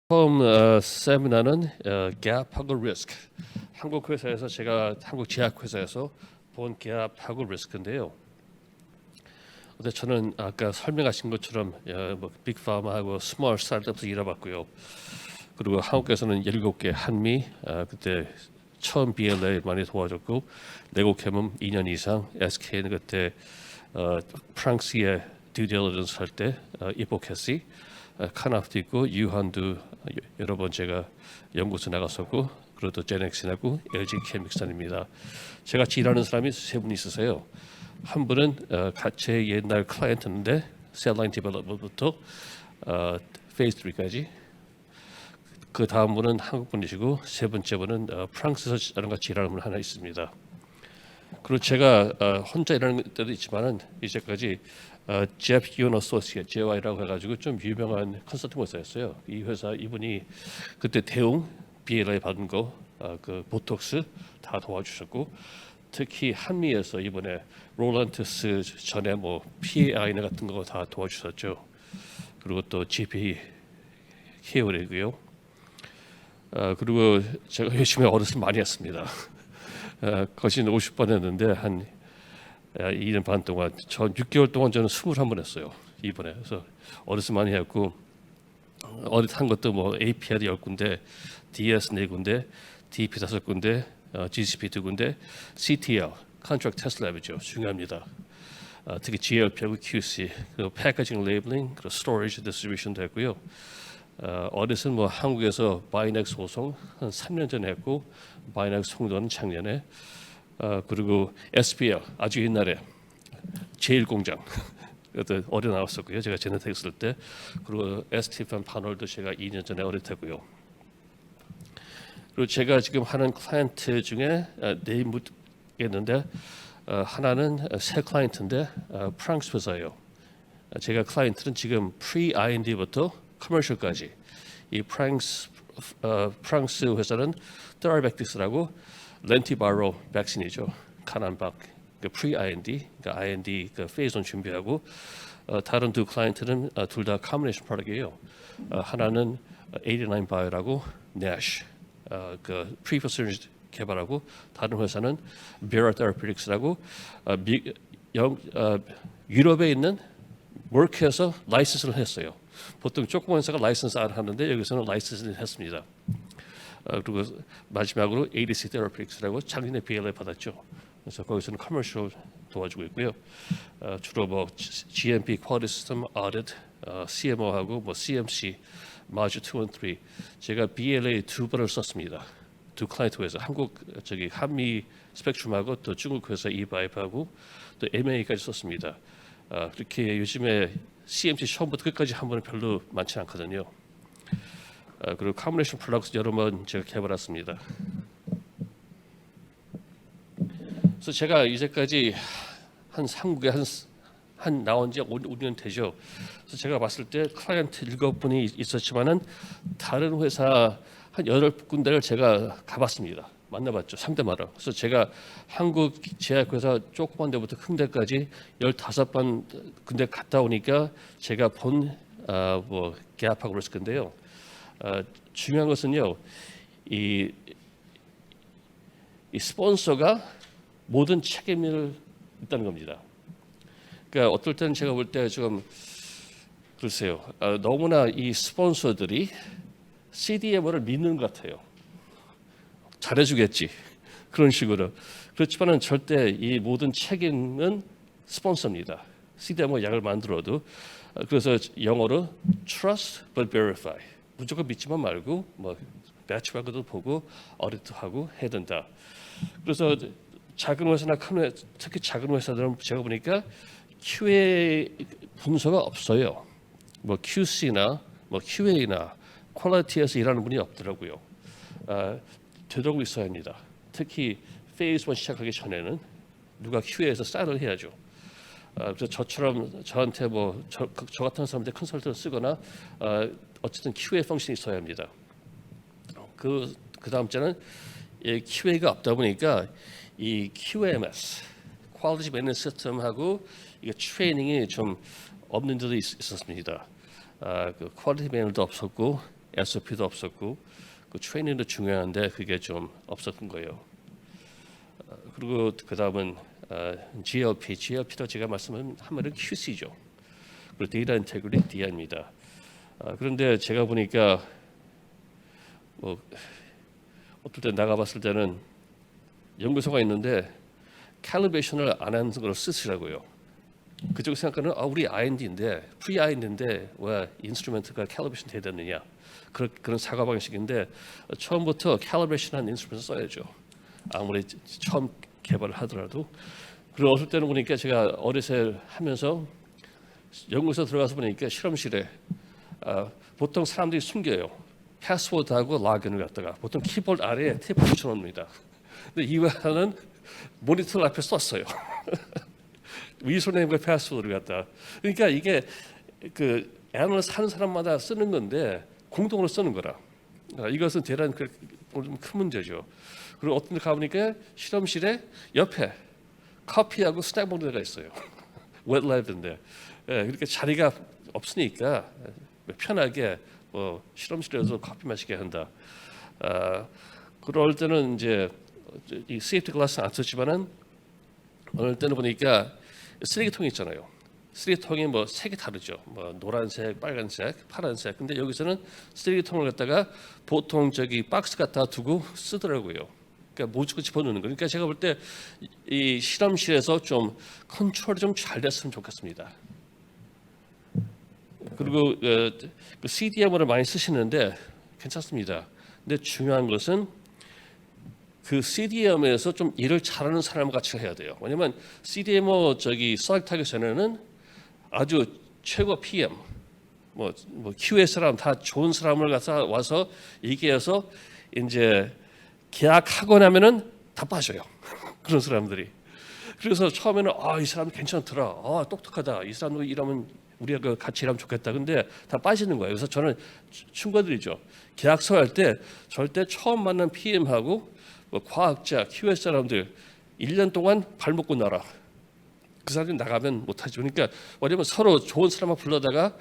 처음 세미나는 갭하고 리스크. 한국 회사에서 제가 한국 제약 회사에서 본 갭하고 리스크인데요. 근데 저는 아까 설명하신 것처럼 뭐 빅파마하고 스몰 스타트업에서 일해봤고요. 그리고 한국에서는 7개 한미 그때 처음 BLA 많이 도와줬고 레고캠은 2년 이상, SK는 그때 프랑스에 듀딜리전스 할 때 이포캐시, 카나프도 있고 유한도 여러 번 제가 연구소 나갔었고 그리고 또 제넥슨하고 LG 케믹스입니다. 제가 같이 일하는 사람이 세 분 있으세요. 한 분은 제 옛날 클라이언트인데 셀라인 디벨롭먼트부터 페이스 3까지. 그 다음 분은 한국 분이시고 세 번째 분은 프랑스에서 저랑 같이 일하는 분 하나 있습니다. 그리고 제가 혼자 일하는 때도 있지만은 이제까지 제프 유언 어소시에이트 JY라고 해가지고 좀 유명한 컨설팅 회사였어요. 이 회사 이분이 그때 대웅 BLA 받은 거 그 보톡스 다 도와주셨고 특히 한미에서 이번에 롤란트스 전에 뭐 PAI나 같은 거 다 도와주셨죠. 그리고 또 GP 케어리고요. 그리고 제가 열심히 어렸을 많이 했습니다. 거진 50번 했는데 한 2년 반 동안 전 6개월 동안 저는 21번 했어요. 이번에. 그래서 어렸을 많이 했고 어릿한 것도 뭐 APR 10군데, DS 4군데, DP 5군데, GCP 2군데, CTL, Contract Test Lab이죠. 중요합니다. 특히 GLP하고 QC, 그 패키징 레이블링, 그리고 스토리지 디스트리뷰션도 했고요. 어릿은 뭐 한국에서 바이넥스 소송 한 3년 전에 했고 바이넥스 송도는 작년에 그리고 SPL 아주 옛날에 제1공장 어려 나왔었고요. 제가 제네텍 있을 때 그리고 ST판 파널도 제가 2년 전에 어릿했고요. 그리고 제가 지금 하는 클라이언트 중에 네 묻겠는데 하나는 새 클라이언트인데 프랑스 회사예요. 제가 클라이언트는 지금 pre-IND부터 커머셜까지 이 프랑스 회사는 테라백티스라고 렌티바로 백신이죠. 카난박 그 pre-IND, 그러니까 IND 그 페이즈 1 준비하고 다른 두 클라이언트는 둘 다 combination product이에요. 하나는 89bio라고 NASH 그 pre-procedure 개발하고 다른 회사는 Vera Therapeutics라고 유럽에 있는 워크에서 라이선스를 했어요. 보통 조그만 회사가 라이선스 안 하는데 여기서는 라이선스를 했습니다. 그리고 마지막으로 ADC Therapeutics라고 작년에 BLA 받았죠. 그래서 거기서는 커머셜 도와주고 있고요. 주로 뭐 GMP Quality System Audit, CMO하고 뭐 CMC, Module 2 and 3 제가 BLA 2번을 썼습니다. 두 클라이언트 회사 한국 저기 한미 스펙트럼하고 또 중국 회사 이바이프하고 또 MA까지 썼습니다. 그렇게 요즘에 CMC 처음부터 끝까지 한 번은 별로 많지 않거든요. 그리고 combination products 여러 번 제가 개발했습니다. 그래서 제가 이제까지 한국에 한 나온 지 5년 되죠. 그래서 제가 봤을 때 클라이언트 7분이 있었지만은 다른 회사 한 8군데를 제가 가봤습니다. 만나봤죠. 상대마다. 그래서 제가 한국 제약회사 조그만 데부터 큰 데까지 15번 군데 갔다 오니까 제가 본 뭐 갭하고 리스크인데요. 중요한 것은요. 이 스폰서가 모든 책임을 있다는 겁니다. 그러니까 어떨 때는 제가 볼 때 좀 글쎄요. 너무나 이 스폰서들이 CDMO를 믿는 것 같아요. 잘해주겠지 그런 식으로. 그렇지만은 절대 이 모든 책임은 스폰서입니다. CDMO 약을 만들어도 그래서 영어로 trust but verify 무조건 믿지만 말고 뭐 배치박도 보고 어디트하고 해야 된다. 그래서 작은 회사나 큰 회사, 특히 작은 회사들은 제가 보니까 QA 분서가 없어요. 뭐 QC나 뭐 QA나 퀄리티에서 일하는 분이 없더라고요. 되도록 있어야 합니다. 특히 페이즈 1 시작하기 전에는 누가 QA에서 사인을 해야죠. 그래서 저처럼 저한테 뭐 저 같은 사람한테 컨설턴을 쓰거나 어쨌든 QA 펑션이 있어야 합니다. 그 다음째는 QA가 없다 보니까 이 QMS Quality Management System하고 이게 트레이닝이 좀 없는 데도 있었습니다. 그 퀄리티 매너도 없었고 SOP도 없었고 그 트레이닝도 중요한데 그게 좀 없었던 거예요. 그리고 그 다음은 GLP도 제가 말씀한 말은 QC죠. 그리고 데이터 인테그리티 DI입니다. 그런데 제가 보니까 뭐 어떨 때 나가봤을 때는 연구소가 있는데 캘리브레이션을 안 하는 걸 쓰시라고요. 그쪽 생각하는 우리 R&D인데 프리 R&D인데 왜 인스트루먼트가 캘리브레이션 돼야 되느냐 그런 사과 방식인데 처음부터 캘리브레이션한 인스트루먼트 써야죠. 아무리 처음 개발을 하더라도. 그리고 어떨 때는 보니까 제가 어리셀 하면서 연구소 들어가서 보니까 실험실에 보통 사람들이 숨겨요. 패스워드하고 로그인을 갖다가 보통 키보드 아래에 테이프 붙여놓습니다. 근데 이 회사는 모니터 앞에 썼어요. 위선네임과 패스워드를 갖다. 그러니까 이게 그 애널리스트 하는 사람마다 쓰는 건데 공동으로 쓰는 거라. 이것은 대단히 큰 문제죠. 그리고 어떤 데 가보니까 실험실에 옆에 커피하고 스낵 먹는 데가 있어요. 웹랩인데 그렇게 자리가 없으니까 편하게 실험실에서 커피 마시게 한다. 그럴 때는 이제 이 세이프티 글라스 안 썼지만은 어느 때는 보니까 쓰레기통이 있잖아요. 쓰레기통이 뭐 색이 다르죠. 뭐 노란색, 빨간색, 파란색. 근데 여기서는 쓰레기통을 갖다가 보통 저기 박스 갖다 두고 쓰더라고요. 그러니까 모주고 집어넣는 거. 그러니까 제가 볼 때 이 실험실에서 좀 컨트롤이 좀 잘 됐으면 좋겠습니다. 그리고 그 CDMO를 많이 쓰시는데 괜찮습니다. 근데 중요한 것은 그 CDMO에서 좀 일을 잘하는 사람 같이 해야 돼요. 왜냐면 CDMO 셀렉트하기 전에는 아주 최고 PM, 뭐 QA 사람 다 좋은 사람을 와서 얘기해서 이제 계약하고 나면은 다 빠져요. 그런 사람들이. 그래서 처음에는 이 사람 괜찮더라. 똑똑하다. 이 사람도 일하면 우리가 같이 일하면 좋겠다. 근데 다 빠지는 거예요. 그래서 저는 충고드리죠. 계약서 할 때 절대 처음 만난 PM하고 과학자, QA 사람들 1년 동안 발 먹고 나라. 그 사람이 나가면 못하죠. 그러니까 왜냐면 서로 좋은 사람만 불러다가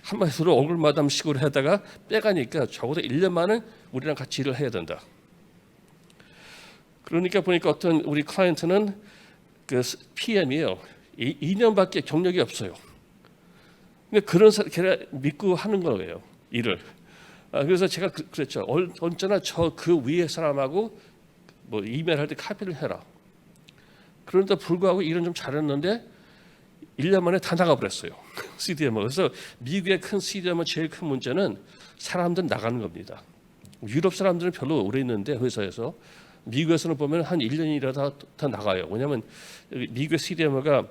한마디로 얼굴 마담식으로 하다가 빼가니까 적어도 1년만은 우리랑 같이 일을 해야 된다. 그러니까 보니까 어떤 우리 클라이언트는 그 PM이에요. 2년밖에 경력이 없어요. 그러니까 그런 걔를 믿고 하는 거예요. 일을. 그래서 제가 그랬죠. 언제나 저 그 위에 사람하고 뭐 이메일 할 때 카피를 해라. 그런데 불구하고 일은 좀 잘했는데 1년 만에 다 나가버렸어요. CDMO. 그래서 미국의 큰 CDMO 제일 큰 문제는 사람들 나가는 겁니다. 유럽 사람들은 별로 오래 있는데 회사에서 미국에서는 보면 한 1년 일하다 다 나가요. 왜냐하면 미국의 CDMO가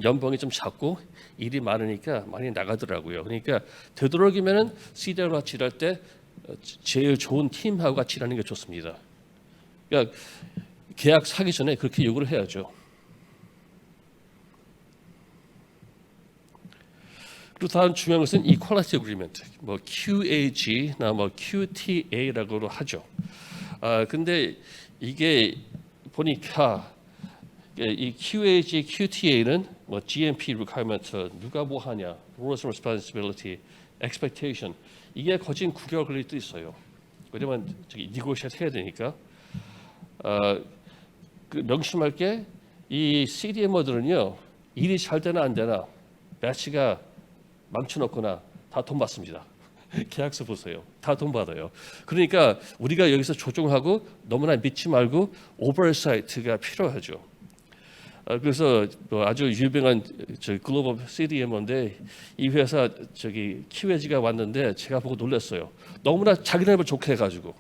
연봉이 좀 작고 일이 많으니까 많이 나가더라고요. 그러니까 되도록이면은 CDMO 같이 일할 때 제일 좋은 팀하고 같이 일하는 게 좋습니다. 그러니까 계약 사기 전에 그렇게 요구를 해야죠. 그리고 다음 중요한 것은 Equality Agreement, 뭐 QAG나 뭐 QTA라고 하죠. 근데 이게 보니까 이 QAG, QTA는 뭐 GMP requirement 누가 뭐 하냐, roles and responsibility, expectation 이게 거진 9개월 걸릴 때 있어요. 왜냐면 저기 negotiate 해야 되니까. 그 명심할 게 이 CDMO들은요 일이 잘 되나 안 되나 배치가 망쳐놓거나 다 돈 받습니다. 계약서 보세요. 다 돈 받아요. 그러니까 우리가 여기서 조종하고 너무나 믿지 말고 오버사이트가 필요하죠. 그래서 아주 유명한 글로벌 CDMO인데 이 회사 QAG가 왔는데 제가 보고 놀랐어요. 너무나 자기네를 좋게 해가지고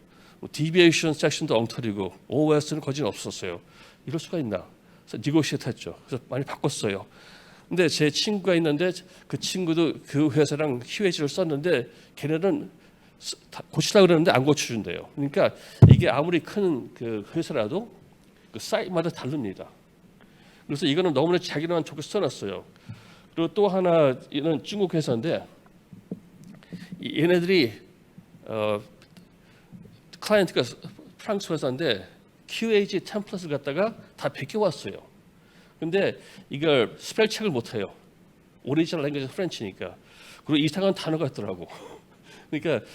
디비에이션 섹션도 엉터리고 OS는 거진 없었어요. 이럴 수가 있나? 그래서 니고시에이트 했죠. 그래서 많이 바꿨어요. 근데 제 친구가 있는데 그 친구도 그 회사랑 QAG를 썼는데 걔네는 고치려고 그러는데 안 고쳐준대요. 그러니까 이게 아무리 큰 그 회사라도 그 사이트마다 다릅니다. 그래서 이거는 너무나 자기만 좋게 써놨어요. 그리고 또 하나 이는 중국 회사인데 얘네들이 클라이언트가 프랑스 회사인데 QAG 템플릿을 갖다가 다 베껴왔어요. 근데 이걸 스펠 체크를 못해요. 오리지널 랭귀지 프렌치니까. 그리고 이상한 단어가 있더라고. 그러니까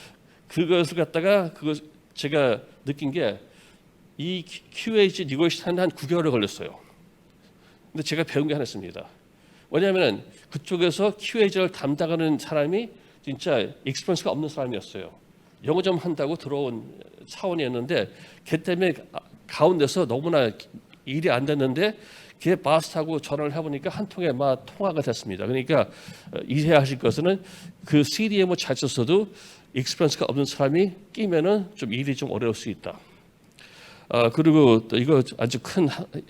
그것을 갖다가 그거 제가 느낀 게 이 QAG 네고시에이션 하는 한 9개월을 걸렸어요. 근데 제가 배운 게 하나 있습니다. 왜냐하면 그쪽에서 QAG를 담당하는 사람이 진짜 익스피리언스가 없는 사람이었어요. 영어 좀 한다고 들어온 사원이었는데 걔 때문에 가운데서 너무나 일이 안 됐는데 걔 바스하고 전화를 해보니까 한 통에 막 통화가 됐습니다. 그러니까 이해야 하실 것은 그 CDM을 잘 썼어도 익스피리언스가 없는 사람이 끼면은 좀 일이 좀 어려울 수 있다. 그리고 또 이거 아주 큰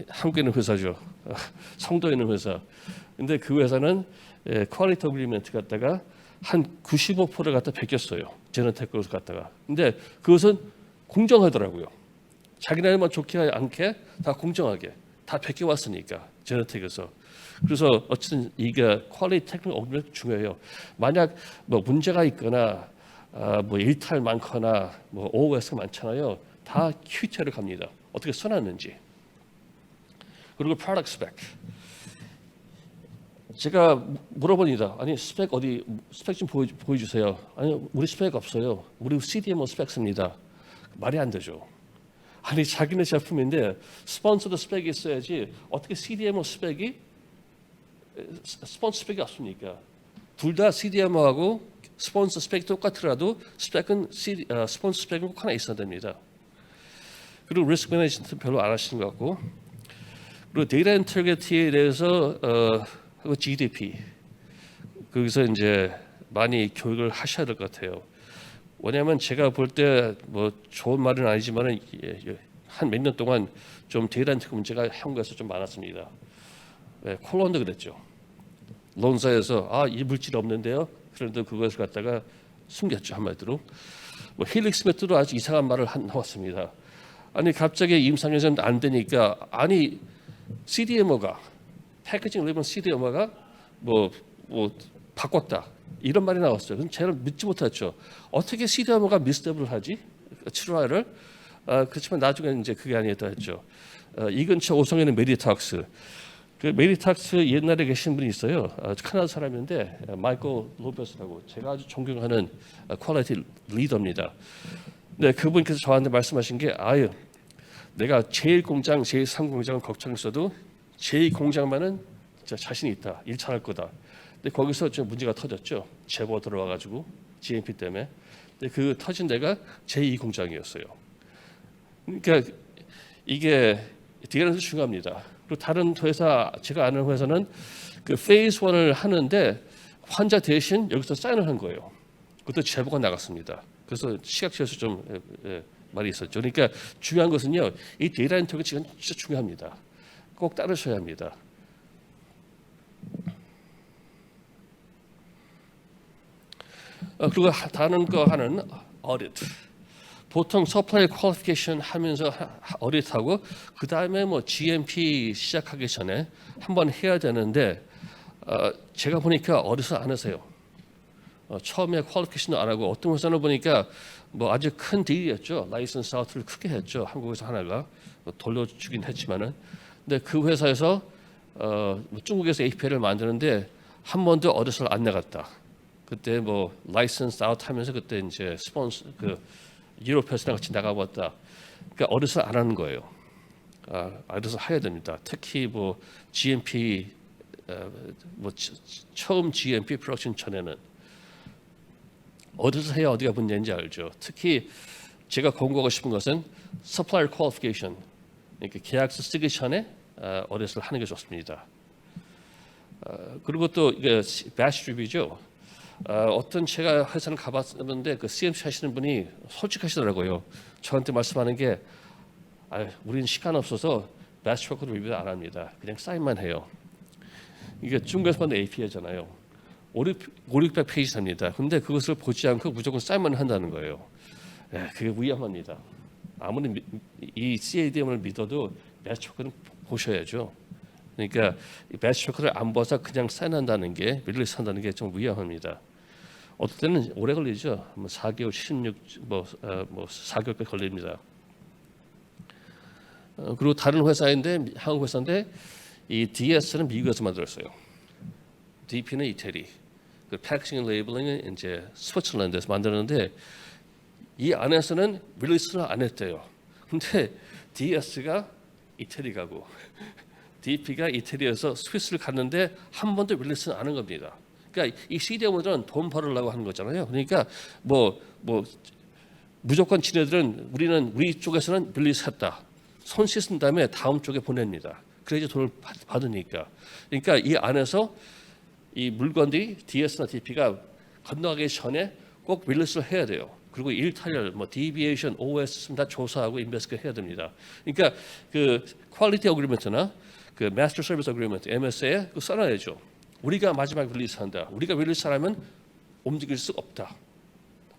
한국에 있는 회사죠. 성도에 있는 회사. 근데 그 회사는 퀄리티 어그리먼트 갖다가 한 95%를 갖다 베꼈어요. 제너테크를 갖다가. 근데 그것은 공정하더라고요. 자기네만 좋게 않게 다 공정하게 다 베껴왔으니까 제너텍에서. 그래서 어쨌든 이게 퀄리티 테크닉 어그리먼트 중요해요. 만약 뭐 문제가 있거나 뭐 일탈 많거나 뭐 OOS가 많잖아요. 다 QT를 갑니다. 어떻게 써놨는지. 그리고 프로덕트 스펙. 제가 물어봅니다. 아니 스펙 어디 스펙 좀 보여주세요. 아니 우리 스펙 없어요. 우리 CDMO 스펙 씁니다. 말이 안 되죠. 아니 자기네 제품인데 스폰서도 스펙이 있어야지 어떻게 CDMO 스펙이 스폰서 스펙이 없습니까? 둘 다 CDMO하고 스폰서 스펙이 똑같더라도 스펙은 스폰서 스펙은 꼭 하나 있어야 됩니다. 그리고 리스크 매니지먼트 별로 안 하시는 것 같고, 그리고 데이터 인테그리티에 대해서 하고 GDP 거기서 이제 많이 교육을 하셔야 될 것 같아요. 왜냐하면 제가 볼 때 뭐 좋은 말은 아니지만은 한 몇 년 동안 좀 데이터 인테그리티 문제가 한국에서 좀 많았습니다. 콜론도 그랬죠. 론사에서 이 물질이 없는데요. 그런데 그것을 갖다가 숨겼죠 한마디로. 뭐 힐릭스 메트도 아주 이상한 말을 나왔습니다. 아니 갑자기 임상연전 안 되니까 아니 CDMO가 패키징 레벨 CDMO가 뭐 바꿨다 이런 말이 나왔어요. 그럼 저는 믿지 못했죠. 어떻게 CDMO가 미스더블을 하지? 치료를 그렇지만 나중에 이제 그게 아니었다 했죠. 이 근처 오송에는 메디탁스. 그 메디탁스 옛날에 계신 분이 있어요. 캐나다 사람인데 마이클 로페스라고 제가 아주 존경하는 퀄리티 리더입니다. 네, 그분께서 저한테 말씀하신 게 내가 제1공장, 제3공장은 걱정했어도 제2공장만은 자신이 있다. 일 잘할 거다. 근데 거기서 좀 문제가 터졌죠. 제보 들어와가지고 GMP 때문에. 근데 그 터진 데가 제2공장이었어요. 그러니까 이게 디에너도 중요합니다. 그리고 다른 회사, 제가 아는 회사는 그 페이스 1을 하는데 환자 대신 여기서 사인을 한 거예요. 그것도 제보가 나갔습니다. 그래서 시각처에서 좀 말이 있었죠. 그러니까 중요한 것은요, 이 데이터 인터그리티가 진짜 중요합니다. 꼭 따르셔야 합니다. 그리고 다른 거 하는 어디트. 보통 서플라이 퀄리피케이션 하면서 어디트하고 그 다음에 뭐 GMP 시작하기 전에 한번 해야 되는데 제가 보니까 어디서 안 하세요. 처음에 퀄리피케이션도 안 하고 어떤 회사는 보니까 뭐 아주 큰 딜이었죠. 라이선스 아웃을 크게 했죠. 한국에서 하나가 돌려주긴 했지만은. 근데 그 회사에서 중국에서 API를 만드는데 한 번도 어디서 안 나갔다. 그때 뭐 라이선스 아웃 하면서 그때 이제 스폰서 그 유로패스랑 같이 나가봤다. 그러니까 어디서 안 하는 거예요. 어디서 해야 됩니다. 특히 뭐 GMP 뭐 처음 GMP 프로덕션 전에는 어디서 해야 어디가 문제인지 알죠. 특히 제가 권고하고 싶은 것은 supplier qualification, 그러니까 계약서 쓰기 전에 어디서 하는 게 좋습니다. 그리고 또 이게 batch review죠. 어떤 제가 회사를 가봤는데 그 CMC 하시는 분이 솔직하시더라고요. 저한테 말씀하는 게 우리는 시간 없어서 batch record 리뷰 안 합니다. 그냥 사인만 해요. 이게 중국에서 만든 API잖아요. 500페이지 됩니다. 근데 그것을 보지 않고 무조건 사인만 한다는 거예요. 그게 위험합니다. 아무리 이 CADM을 믿어도 batch record는 보셔야죠. 그러니까 이 batch record를 안 봐서 그냥 사인한다는 게 밀리스 한다는 게 좀 위험합니다. 어떨 때는 오래 걸리죠. 뭐 4개월, 16, 뭐 4개월까지 걸립니다. 그리고 다른 회사인데 한국 회사인데 이 DS는 미국에서 만들었어요. DP는 이태리. 그 패키징 레이블링은 이제 스위tzerland에서 만드는데 이 안에서는 릴리스를 안 했대요. 근데 DS가 이태리 가고 DP가 이태리에서 스위스를 갔는데 한 번도 릴리스는 안 한 겁니다. 그러니까 이 CDM들은 돈 벌으려고 하는 거잖아요. 그러니까 뭐 무조건 지네들은 우리 쪽에서는 릴리스했다. 손 씻은 다음에 다음 쪽에 보냅니다. 그래야지 돈을 받으니까. 그러니까 이 안에서 이 물건들이 DS나 DP가 건너가기 전에 꼭 릴리스를 해야 돼요. 그리고 일탈열, 뭐 deviation, OS 다 조사하고 인베스트 해야 됩니다. 그러니까 그 퀄리티 어그리먼트나 그 마스터 서비스 어그리먼트 MS에 그 써놔야죠. 우리가 마지막 릴리스한다. 우리가 릴리스 안 하면 움직일 수 없다.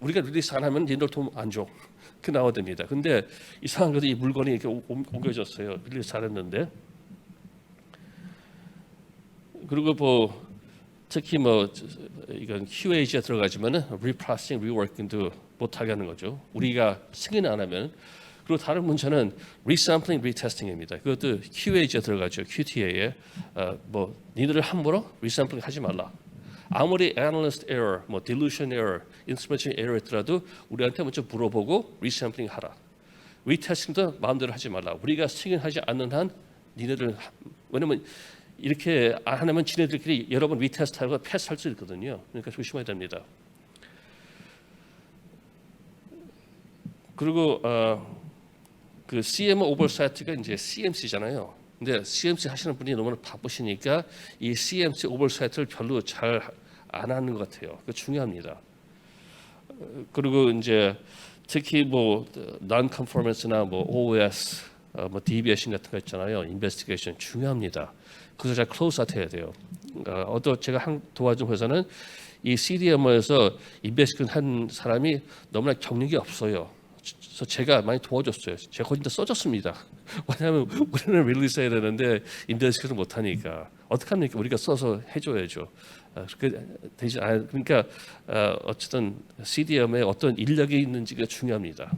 우리가 릴리스 안 하면 니들 돈 안 줘. 그 나와야 됩니다. 근데 이상한 것도 이 물건이 이렇게 옮겨졌어요. 릴리스 안 했는데. 그리고 뭐 특히 뭐 이건 QAG에 들어가지면은 reprocessing, reworking도 못하게 하는 거죠. 우리가 승인 안 하면. 그리고 다른 문제는 resampling, retesting입니다. 그것도 QAG에 들어가죠. QTA에 뭐 니들을 함부로 resampling 하지 말라. 아무리 analyst error, 뭐 dilution error, instrumentation error 있더라도 우리한테 먼저 물어보고 resampling 하라. retesting도 마음대로 하지 말라. 우리가 승인하지 않는 한 니네들 왜냐면 이렇게 안 하면 지네들끼리 여러 번 리테스트하고 패스할 수 있거든요. 그러니까 조심해야 됩니다. 그리고 그 CMO 오버사이트가 이제 CMC잖아요. 근데 CMC 하시는 분이 너무 바쁘시니까 이 CMC 오버사이트를 별로 잘 안 하는 것 같아요. 그 중요합니다. 그리고 이제 특히 뭐 non-conformance나 뭐 OS, 뭐 deviation 같은 거 있잖아요. investigation 중요합니다. 그래서 잘 클로즈아웃 해야 돼요. 제가 도와준 회사는 이 CDMO에서 인베스티게이션 한 사람이 너무나 경력이 없어요. 그래서 제가 많이 도와줬어요. 제가 거기다 써줬습니다. 왜냐하면 우리는 릴리스해야 되는데 인베스티게이션 못하니까 어떻게 합니까? 우리가 써서 해줘야죠. 그러니까 어쨌든 CDM에 어떤 인력이 있는지가 중요합니다.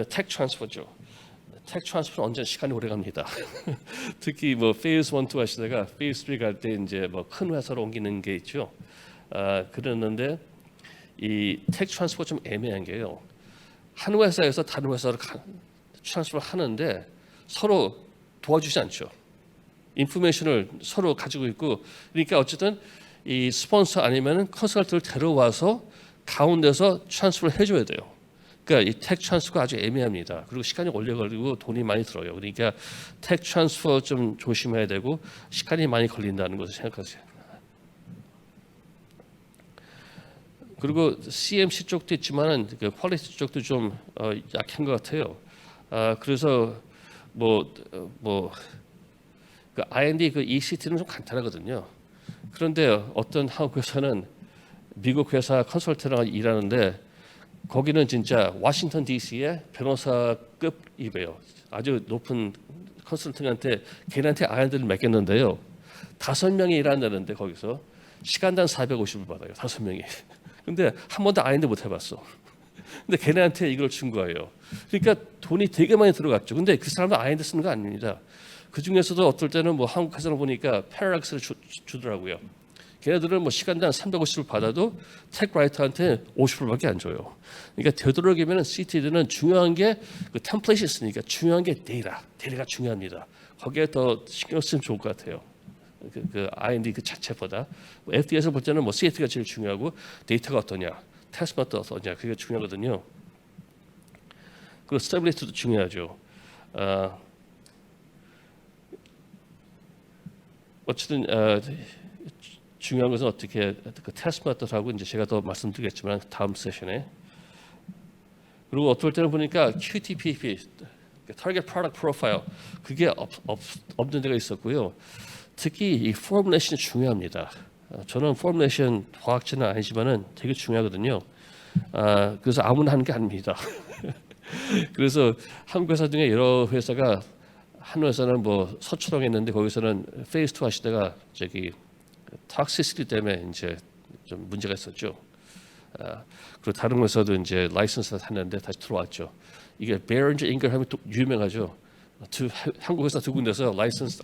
텍 트랜스퍼죠. 텍 트랜스퍼는 언제나 시간이 오래 갑니다. 특히 뭐 페이즈 1, 2 하시다가 페이즈 3 갈 때 이제 뭐 큰 회사로 옮기는 게 있죠. 그랬는데 이 텍 트랜스퍼 좀 애매한 게요. 한 회사에서 다른 회사로 트랜스퍼를 하는데 서로 도와주지 않죠. 인포메이션을 서로 가지고 있고 그러니까 어쨌든 이 스폰서 아니면은 컨설턴트를 데려와서 가운데서 트랜스퍼를 해줘야 돼요. 그러니까 이 텍 트랜스퍼가 아주 애매합니다. 그리고 시간이 오래 걸리고 돈이 많이 들어요. 그러니까 텍 트랜스퍼 좀 조심해야 되고 시간이 많이 걸린다는 것을 생각하세요. 그리고 CMC 쪽도 있지만은 그 퀄리티 쪽도 좀 약한 것 같아요. 그래서 그 R&D 그 ECT는 좀 간단하거든요. 그런데 어떤 한국 회사는 미국 회사 컨설턴트랑 일하는데 거기는 진짜 워싱턴 DC의 변호사급이에요. 아주 높은 컨설팅한테 걔네한테 R&D를 맡겼는데요. 5명이 일한다는데 거기서 시간당 450을 받아요. 5명이. 근데 한 번도 R&D 못 해봤어. 근데 걔네한테 이걸 준 거예요. 그러니까 돈이 되게 많이 들어갔죠. 근데 그 사람은 R&D 쓰는 거 아닙니다. 그 중에서도 어떨 때는 뭐 한국 회사를 보니까 패러락스를 주더라고요. 걔네들은 뭐 시간당 350을 받아도 텍라이터한테 50%밖에 안 줘요. 그러니까 되도록이면 CT들은 중요한 게 그 템플릿이 있으니까 중요한 게 데이터가 중요합니다. 거기에 더 신경 쓰면 좋을 것 같아요. 그 R&D 그 자체보다 FD에서 볼 때는 뭐 CT가 제일 중요하고 데이터가 어떠냐, 테스트가 어떠냐 그게 중요하거든요. 그리고 스테빌리티도 중요하죠. 어쨌든 중요한 것은 어떻게 그 테스트 메터드하고 이제 제가 더 말씀드리겠지만 다음 세션에 그리고 어떨 때는 보니까 QTPP, Target Product Profile 그게 없는 데가 있었고요. 특히 이 포뮬레이션이 중요합니다. 저는 포뮬레이션 과학자는 아니지만은 되게 중요하거든요. 그래서 아무나 하는 게 아닙니다. 그래서 한국 회사 중에 여러 회사가 한 회사는 뭐 서초동에 있는데 거기서는 페이스 2 하시다가 저기 톡시시티 때문에 이제 좀 문제가 있었죠. 그리고 다른 회사도 이제 라이선스 했는데 다시 들어왔죠. 이게 베런즈 잉글햄이 또 유명하죠. 한국 회사 두 군데서 라이선스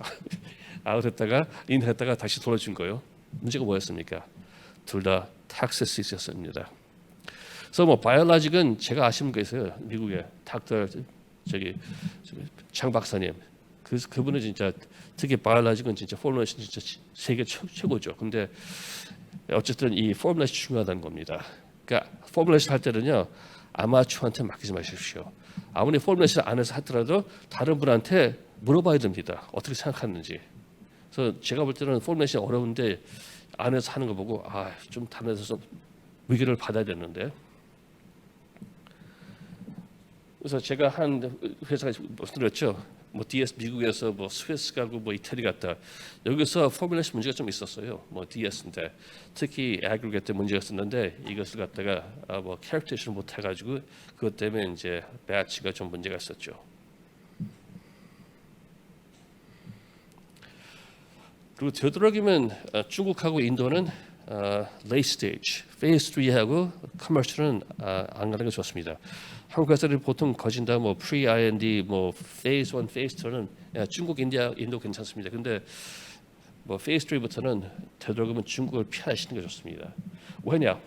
아웃했다가 인했다가 다시 돌아준 거예요. 문제가 뭐였습니까? 둘 다 탁세스였습니다. 그래서 뭐 바이올로직은 제가 아시는 게 있어요. 미국에 닥터 장 박사님 그분은 진짜 특히 바이올로직은 진짜 포뮬레이션 진짜 세계 최고죠. 근데 어쨌든 이 포뮬레이션 중요하다는 겁니다. 그러니까 포뮬레이션 할 때는요 아마추어한테 맡기지 마십시오. 아무리 포뮬레이션 안에서 하더라도 다른 분한테 물어봐야 됩니다. 어떻게 생각하는지. 그래서 제가 볼 때는 포뮬레이션 어려운데 안에서 하는 거 보고 좀 다른 데서 위기를 받아야 되는데. 그래서 제가 한 회사가 말씀드렸죠. 뭐 DS 미국에서 뭐 스위스 가고 뭐 이태리 갔다. 여기서 포뮬레이션 문제가 좀 있었어요. 뭐 DS인데 특히 애그리게이트 문제가 있었는데 이것을 갖다가 뭐 캐릭터레이션 못 해가지고 그것 때문에 이제 배치가 좀 문제가 있었죠. 그리고 되도록이면 중국하고 인도는 late stage, phase 3하고 커머셜은 안 가는 게 좋습니다. 한국 회사들이 보통 거진다 뭐 pre-IND, 뭐 phase 1, phase 2는 중국, 인도 괜찮습니다. 근데 뭐 phase 3부터는 되도록이면 중국을 피하시는 게 좋습니다. 왜냐?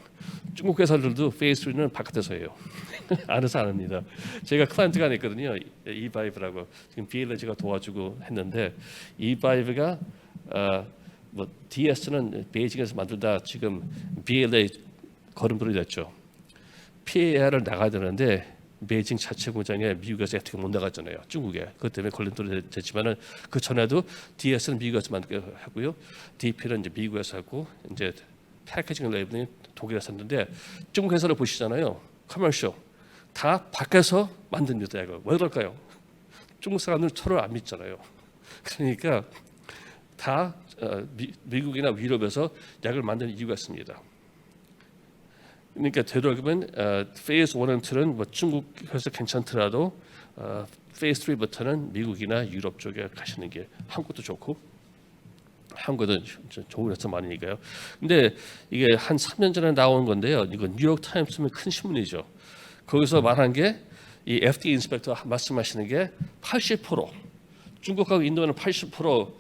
중국 회사들도 phase 3는 바깥에서 해요. 안에서 안 합니다. 제가 클라이언트가 하나 있거든요. 이바이브라고 지금 BLG가 도와주고 했는데 이바이브가 뭐 DS는 베이징에서 만들다 지금 BLA 걸음돌이 됐죠. PAR을 나가야 되는데 베이징 자체 공장에 미국에서 어떻게 못 나갔잖아요. 중국에. 그것 때문에 걸림돌이 됐지만은 그 전에도 DS는 미국에서 만들고요. DP는 이제 미국에서 하고 이제 패키징 레이블은 독일에서 했는데 중국 회사를 보시잖아요. 커머셜 다 밖에서 만듭니다. 이거 왜 그럴까요? 중국 사람들은 서로 안 믿잖아요. 그러니까 다 미국이나 유럽에서 약을 만드는 이유가 있습니다. 그러니까 되도록이면 페이스 1은 2는 뭐 중국 회사 괜찮더라도 페이스 3부터는 미국이나 유럽 쪽에 가시는 게 한국도 좋고 한국은 좋은 회사 많으니까요. 근데 이게 한 3년 전에 나온 건데요. 이거 뉴욕 타임스면 큰 신문이죠. 거기서 말한 게 이 FDA 인스펙터 말씀하시는 게 80% 중국하고 인도는 80%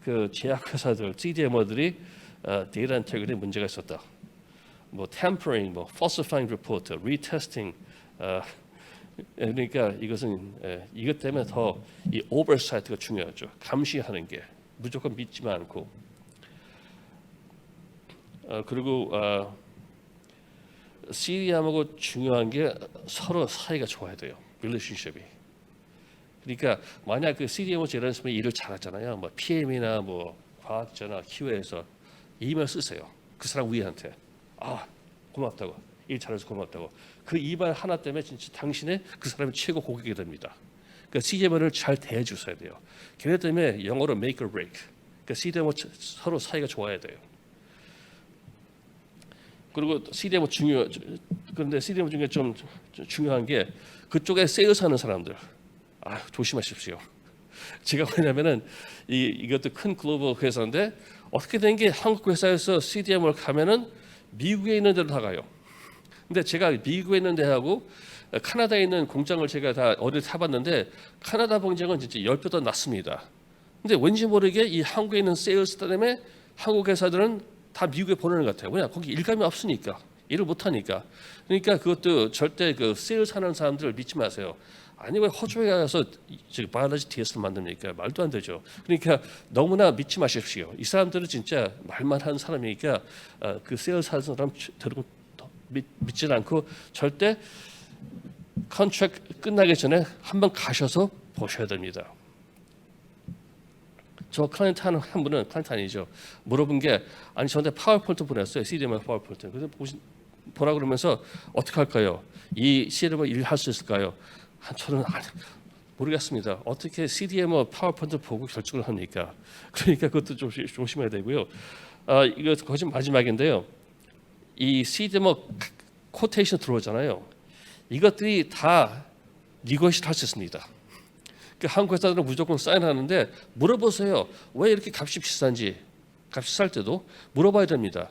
그 제약 회사들 CDMO들이 데이터 인테그리티 문제가 있었다. 뭐 tampering, 뭐 falsifying report, retesting. 그러니까 이것은 이것 때문에 더 이 oversight가 중요하죠. 감시하는 게 무조건 믿지만 않고. 그리고 CDM하고 중요한 게 서로 사이가 좋아야 돼요. relationship이. 그러니까 만약 그 CDMO 제라스면 일을 잘하잖아요. 뭐 PM이나 뭐 과학자나 QA에서 이메일 쓰세요. 그 사람 위한테 고맙다고 일 잘해서 고맙다고. 그 이메일 하나 때문에 진짜 당신의 그 사람이 최고 고객이 됩니다. 그러니까 CDMO를 잘 대해주셔야 돼요. 걔네 때문에 영어로 make or break. 그러니까 CDMO 서로 사이가 좋아야 돼요. 그리고 CDMO 그런데 CDMO 중에 좀 중요한 게 그쪽에 세일스 하는 사람들. 조심하십시오. 제가 왜냐면은 이것도 큰 글로벌 회사인데 어떻게 된 게 한국 회사에서 CDMO를 가면은 미국에 있는 데로 다 가요. 근데 제가 미국에 있는 데하고 카나다에 있는 공장을 제가 다 어디 타봤는데 카나다 공장은 진짜 10배 더 낫습니다. 근데 왠지 모르게 이 한국에 있는 세일스 때문에 한국 회사들은 다 미국에 보내는 것 같아요. 왜냐? 거기 일감이 없으니까. 일을 못하니까. 그러니까 그것도 절대 그 세일스 하는 사람들을 믿지 마세요. 아니 왜 호주에 가서 바이올로직 DS를 만듭니까? 말도 안 되죠. 그러니까 너무나 믿지 마십시오. 이 사람들은 진짜 말만 하는 사람이니까 그 세일스 하는 사람 믿지 않고 절대 컨트랙트 끝나기 전에 한번 가셔서 보셔야 됩니다. 저 클라이언트 한 분은 클라이언트 아니죠. 물어본 게 아니 저한테 파워포인트 보냈어요. CDMO 파워포인트. 그래서 보라 그러면서 어떻게 할까요? 이 CDMO 일할 수 있을까요? 저는 모르겠습니다. 어떻게 CDMO 파워포인트 보고 결정을 합니까? 그러니까 그것도 좀 조심해야 되고요. 이거 거의 마지막인데요. 이 CDMO 코테이션 들어오잖아요. 이것들이 다 니고시에이트 할 수 있습니다. 그 한국 회사들은 무조건 사인하는데 물어보세요. 왜 이렇게 값이 비싼지. 값이 쌀 때도 물어봐야 됩니다.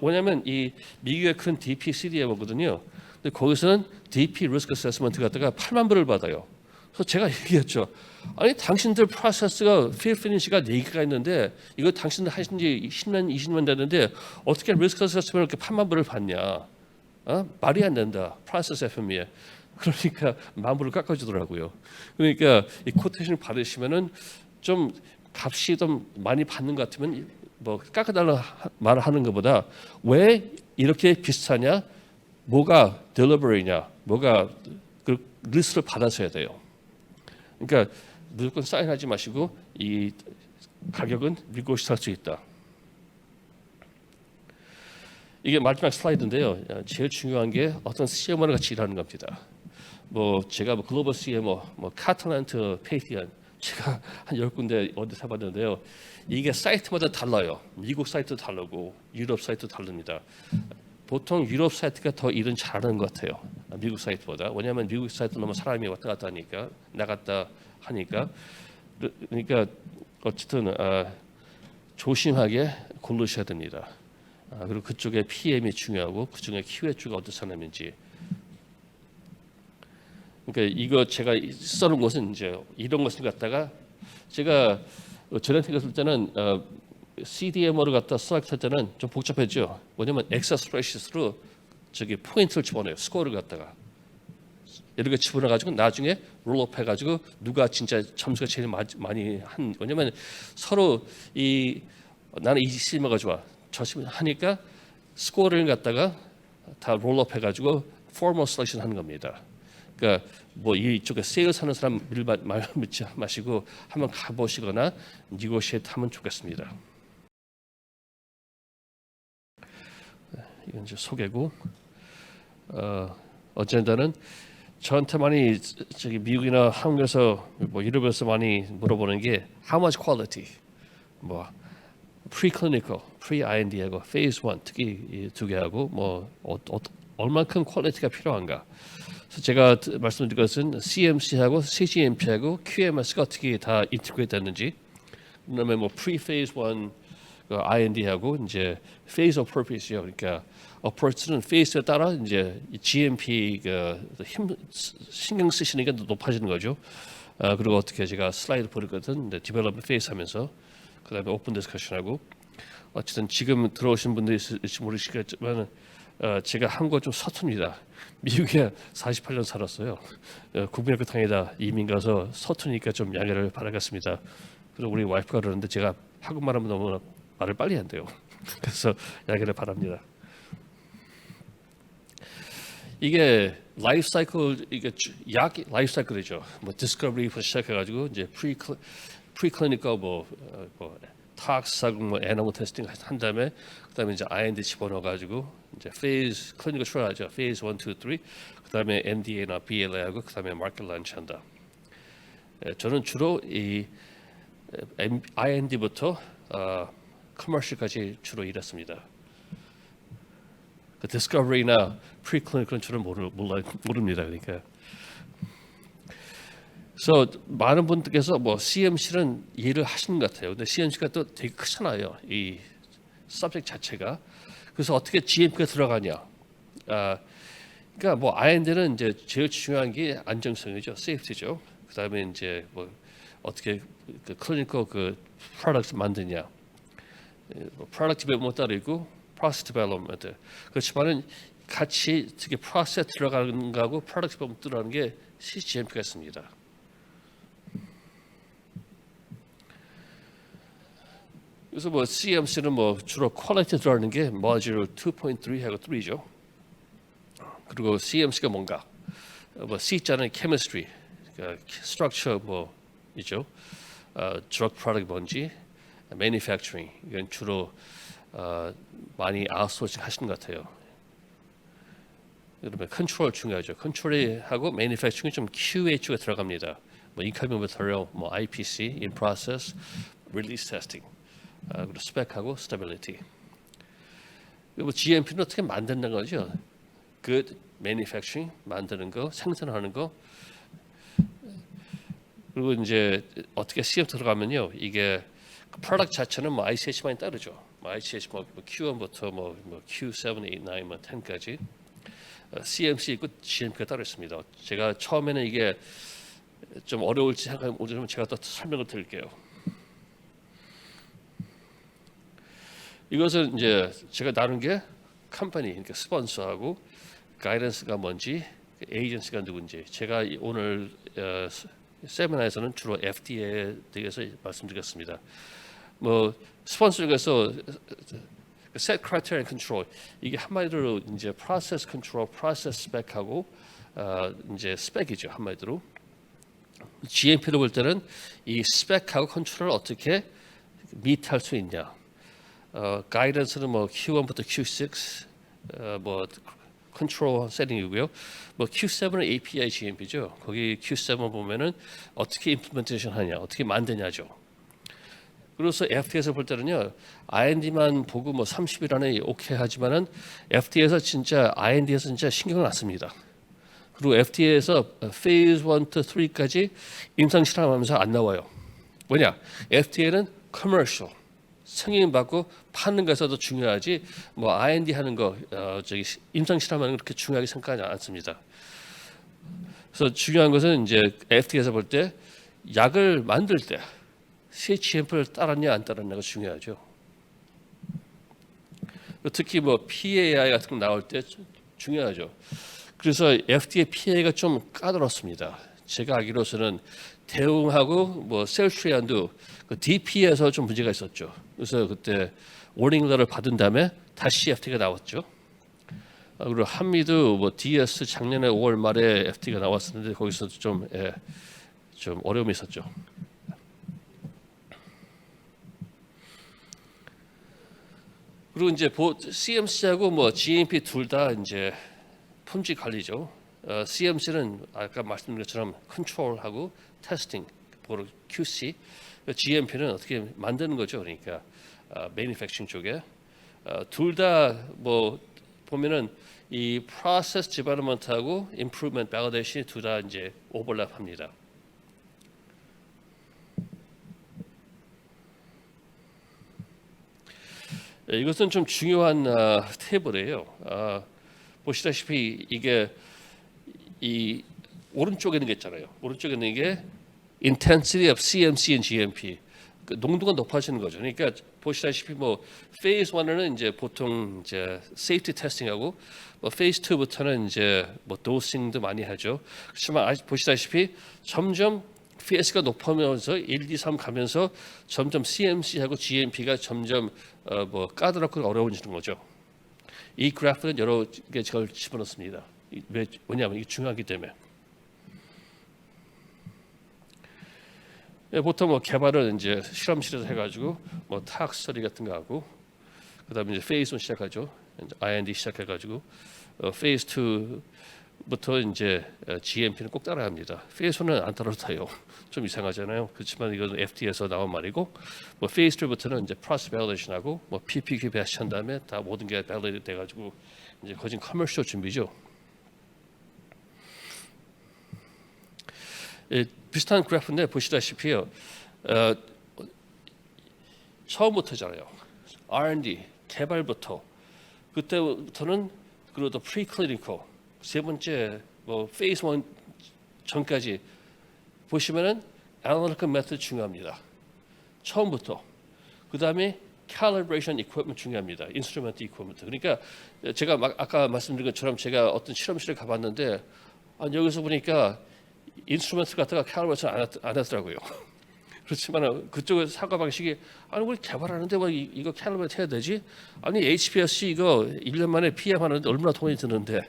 왜냐하면 이 미국의 큰 DP CDMO거든요. 근데 거기서는 DP 리스크 어세스먼트 갖다가 8만 불을 받아요. 그래서 제가 얘기했죠. 아니 당신들 프로세스가 fill finish가 4개가 있는데 이거 당신들 하신 지 10년, 20년 됐는데 어떻게 리스크 어세스먼트를 이렇게 8만 불을 받냐? 말이 안 된다. 프로세스 FME에. 그러니까 10,000 불을 깎아주더라고요. 그러니까 이 코테이션을 받으시면은 좀 값이 좀 많이 받는 것 같으면 뭐 깎아달라 말을 하는 것보다 왜 이렇게 비슷하냐? 뭐가 딜리버리냐? 뭐가 그 리스트를 받아서 해야 돼요. 그러니까 무조건 사인하지 마시고 이 가격은 리고시할 수 있다. 이게 마지막 슬라이드인데요. 제일 중요한 게 어떤 CMO랑 같이 일하는 겁니다. 뭐 제가 뭐 글로벌 CMO, 뭐 카탈란트, 페이티언 제가 한 10군데 어디 해봤는데요. 이게 사이트마다 달라요. 미국 사이트도 다르고 유럽 사이트도 다릅니다. 보통 유럽 사이트가 더 일은 잘하는 것 같아요. 미국 사이트보다. 왜냐하면 미국 사이트 너무 사람이 왔다 갔다 하니까 나갔다 하니까 그러니까 어쨌든 조심하게 고르셔야 됩니다. 그리고 그쪽에 PM이 중요하고 그중에 QA주가 어떤 사람인지. 그러니까 이거 제가 써놓은 것은 이제 이런 것을 갖다가 제가 전에 했을 때는 CDMO를 갖다 select 할 때는 좀 복잡했죠. 뭐냐면 엑셀 스프레드시트로 저기 포인트를 집어넣어요. 스코어를 갖다가 이렇게 집어넣어 가지고 나중에 롤업 해가지고 누가 진짜 점수가 제일 많이 한. 왜냐면 서로 이 나는 이 CMO가 좋아. 저 CMO 하니까 스코어를 갖다가 다 롤업 해가지고 포멀 셀렉션 하는 겁니다. 그러니까 뭐 이쪽에 세일스 하는 사람 말 믿지 마시고 한번 가보시거나 니고시에이트 하면 좋겠습니다. 이건 이제 소개고 어젠다는 저한테 많이 저기 미국이나 한국에서 뭐 유럽에서 많이 물어보는 게 how much quality 뭐 preclinical, pre-IND하고 phase 1 특히 이 두 개하고 뭐 얼만큼 퀄리티가 필요한가. 그래서 제가 말씀드린 것은 CMC하고 CGMP하고 QMS가 어떻게 다 인티그레이트 됐는지, 그다음에 뭐 pre-phase 1 IND하고 이제 phase appropriate요. 그러니까 appropriate는 phase에 따라 이제 GMP 신경 쓰시니까 높아지는 거죠. 그리고 어떻게 제가 슬라이드 보거든 development phase 하면서 그다음에 오픈 디스커션하고 어쨌든 지금 들어오신 분들이 있을지 모르시겠지만 제가 한국어 좀 서툽니다. 미국에 48년 살았어요. 국민학교탕에다 이민 가서 서투니까 좀 양해를 바라겠습니다. 그리고 우리 와이프가 그러는데 제가 한국말하면 너무 말을 빨리 한대요. 그래서 양해를 바랍니다. 이게 라이프 사이클, 이게 약 라이프 사이클이죠. 뭐 디스커버리부터 시작해가지고 이제 프리클리니컬 탁스하고 뭐 애니멀 테스팅 한 다음에 그다음에 이제 IND 집어넣어가지고 이제 페이즈 클리니컬 트라이얼죠. 페이즈 1, 2, 3. 그다음에 NDA나 BLA하고 그다음에 마켓 런치한다. 저는 주로 이 IND부터 커머셜까지 주로 일했습니다. 그 디스커버리나 프리클리니컬은 저는 모릅니다. 그러니까. 그래서 많은 분들께서 뭐 CMC는 이해를 하시는 것 같아요. 근데 CMC가 또 되게 크잖아요. 이 서브젝트 자체가. 그래서 어떻게 GMP가 들어가냐? 그러니까 뭐 IND는 이제 제일 중요한 게 안정성이죠, 세이프티죠. 그다음에 이제 뭐 어떻게 그 클리니컬 그 프로덕트 만드냐, 프로덕트 디벨롭먼트 따로 있고 프로세스 디벨롭먼트. 그렇지만은 같이 특히 프로세스 들어가는 거하고 프로덕트 디벨롭먼트 들어가는 게 CGMP가 있습니다. 그래서 뭐 CMC는 뭐 주로 퀄리티 들어가는 게 모듈 2.3하고 3죠. 그리고 CMC가 뭔가 뭐 C자는 chemistry, 그러니까 structure 뭐 있죠. drug product 뭔지, manufacturing 이건 주로 많이 아웃소싱 하시는 것 같아요. 그러면 컨트롤 중요하죠. 컨트롤하고 manufacturing이 좀 QA가 들어갑니다. 뭐 incoming material, 뭐 IPC, in process, release testing. 그리고 스펙하고 스테빌리티. 그리고 GMP는 어떻게 만드는 거죠? Good manufacturing 만드는 거, 생산하는 거. 그리고 이제 어떻게 CM 들어가면요, 이게 프로덕트 자체는 뭐 ICH만이 따르죠. 뭐 ICH 뭐 Q1부터 뭐 Q7, 8, 9, 뭐 10까지 CMC 있고 GMP가 따로 있습니다. 제가 처음에는 이게 좀 어려울지 생각하면 제가 또 설명을 드릴게요. 이것은 이제 제가 나눈 게 컴퍼니, 그러니까 스폰서하고 가이던스가 뭔지, 에이전시가 누군지. 제가 오늘 세미나에서는 주로 FDA에 대해서 말씀드렸습니다. 뭐 스폰서 중에서 set criteria and control, 이게 한마디로 이제 process control, process spec하고 이제 spec이죠, 한마디로. GMP를 볼 때는 이 spec하고 컨트롤을 어떻게 meet할 수 있냐. 가이던스는 뭐 Q1부터 Q6 뭐 컨트롤 세팅이고요. 뭐 Q7은 API GMP죠. 거기 Q7 보면은 어떻게 임플리멘테이션 하냐, 어떻게 만드냐죠. 그래서 FDA에서 볼 때는요, R&D만 보고 뭐 30일 안에 오케이 하지만은 FDA에서 진짜 R&D에서 진짜 신경을 안 씁니다. 그리고 FDA에서 페이즈 1 to 3까지 임상 실험하면서 안 나와요. 뭐냐? FDA는 커머셜, 승인 받고 파는 것에서 중요하지 뭐 R&D 하는 거 저기 임상 실험하는 거 그렇게 중요하게 생각하지 않습니다. 그래서 중요한 것은 이제 FDA에서 볼 때 약을 만들 때 CHMP를 따랐냐 안 따랐냐가 중요하죠. 특히 뭐 PAI 같은 거 나올 때 중요하죠. 그래서 FDA PA가 좀 까다롭습니다. 제가 알기로서는 대웅하고 뭐 셀트리안도 그 DP에서 좀 문제가 있었죠. 그래서 그때 워닝러를 받은 다음에 다시 FDA가 나왔죠. 그리고 한미도 뭐 DS 작년에 5월 말에 FDA가 나왔었는데 거기서 좀 어려움이 있었죠. 그리고 이제 CMC하고 뭐 GMP 둘 다 이제 품질 관리죠. CMC는 아까 말씀드린 것처럼 컨트롤하고 테스팅, 바로 QC. GMP는 어떻게 만드는 거죠. 그러니까 매니팩처링 쪽에 둘 다 뭐 보면은 이 프로세스 디벨롭먼트하고 임프루먼트 발리데이션이 둘 다 이제 오버랩합니다. 이것은 좀 중요한 테이블이에요. 보시다시피 이게 이 오른쪽에 있는 게 있잖아요. 오른쪽에 있는 게 intensity of CMC and GMP. 그 농도가 높아지는 거죠. 그러니까 보시다시피 뭐 페이즈 1은 이제 보통 이제 세이프티 테스팅하고 뭐 페이즈 2부터는 이제 뭐 도싱도 많이 하죠. 그렇지만 보시다시피 점점 PS가 높아면서 1, 2, 3 가면서 점점 CMC하고 GMP가 점점 뭐 까다롭고 어려워지는 거죠. 이 그래프는 여러 개 제가 집어넣습니다. 왜냐하면 이게 중요하기 때문에. 보통 뭐 개발을 이제 실험실에서 해가지고 뭐 타악 스터디 같은 거 하고, 그다음에 이제 페이즈 1 시작하죠. 이제 R&D 시작해가지고 페이즈 2부터 이제 GMP는 꼭 따라야 합니다. 페이즈 1은 안 따라도 돼요. 좀 이상하잖아요. 그렇지만 이건 FDA에서 나온 말이고, 뭐 페이즈 2부터는 이제 프로세스 밸리데이션하고 뭐 PPQ 배치한 다음에 다 모든 게 밸리데이트 돼가지고 이제 거진 커머셜 준비죠. 비슷한 그래프인데 보시다시피요. 처음부터잖아요. R&D 개발부터 그때부터는 그리고 또 프리클리니컬 세 번째 뭐 페이즈 1 전까지 보시면은 애널리티컬 메소드 중요합니다. 처음부터. 그다음에 calibration equipment 중요합니다. 인스트루먼트 equipment. 그러니까 제가 아까 말씀드린 것처럼 제가 어떤 실험실에 가봤는데 여기서 보니까 인스트루먼트 같은 거 calibration 안 하더라고요. 그렇지만 그쪽의 사과 방식이 아니 우리 개발하는데 뭐 이거 calibration 해야 되지? 아니 HPLC 이거 1년 만에 PM 하는데 얼마나 돈이 드는데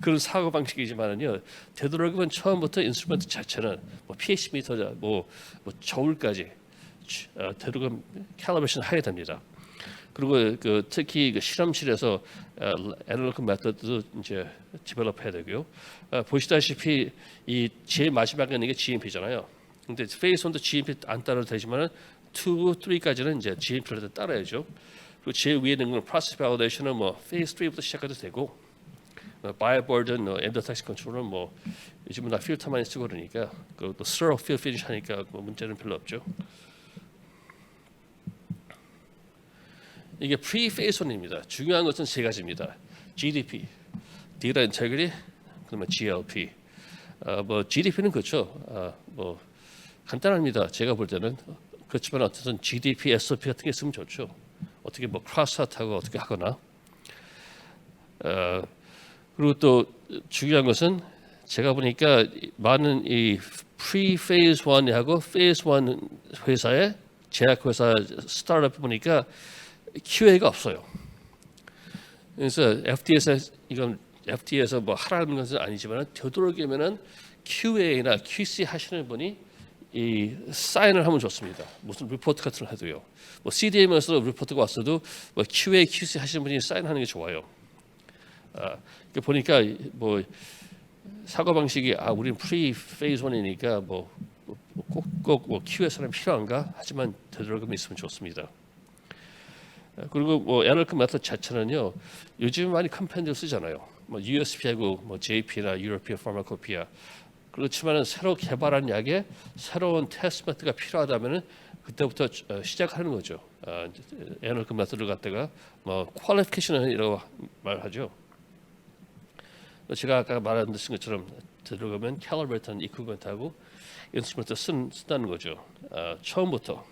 그런 사과 방식이지만은요 되도록이면 처음부터 인스트루먼트 자체는 뭐 pH 미터 뭐 저울까지 되도록이면 calibration 해야 됩니다. 그리고 그 특히 그 실험실에서 애널리티컬 메소드도 이제 디벨롭해야 되고요. 보시다시피 이 제일 마지막에 있는 게 GMP잖아요. 근데 페이즈 1도 GMP 안 따라도 되지만은 2, 3까지는 이제 GMP를 따라야죠. 그리고 제일 위에 있는 건 프로세스 밸리데이션은 뭐 페이즈 3부터 시작해도 되고, 바이오버든, 엔더텍스 컨트롤은 뭐 요즘은 다 필터만 쓰고 그러니까 그리고 또 스로 필 피니시 하니까 뭐 문제는 별로 없죠. 이게 프리-페이즈 1입니다. 중요한 것은 세 가지입니다. GDP, Data Integrity, 그다음에 GLP. 뭐 GDP는 그렇죠. 뭐 간단합니다. 제가 볼 때는 그렇지만 어쨌든 GDP, SOP 같은 게 있으면 좋죠. 어떻게 뭐 크로스아웃하고 어떻게 하거나. 그리고 또 중요한 것은 제가 보니까 많은 이 프리-페이즈 1하고 페이즈 1 회사에 제약회사 스타트업 보니까 QA가 없어요. 그래서 FDA에서 뭐 하라는 것은 아니지만 되도록이면은 QA나 QC 하시는 분이 이 사인을 하면 좋습니다. 무슨 리포트 같은 걸 해도요. 뭐 CDM에서 리포트가 왔어도 뭐 QA, QC 하시는 분이 사인하는 게 좋아요. 보니까 뭐 사고 방식이 우리는 프리 페이즈 1이니까 꼭뭐 QA 사람 필요한가? 하지만 되도록이면 있으면 좋습니다. 그리고 뭐 애널리티컬 메서드 자체는요 요즘 많이 컴파운드를 쓰잖아요. 뭐 USP하고 뭐 JP나 유로피아 파마코피아. 그렇지만은 새로 개발한 약에 새로운 테스트 메서드가 필요하다면은 그때부터 시작하는 거죠. 애널리티컬 메서드를 갖다가 뭐 퀄리피케이션이라고 말하죠. 제가 아까 말한 것처럼 들어가면 캘리브레이트는 이퀴버먼트하고 인스트루먼트 쓴다는 거죠. 처음부터.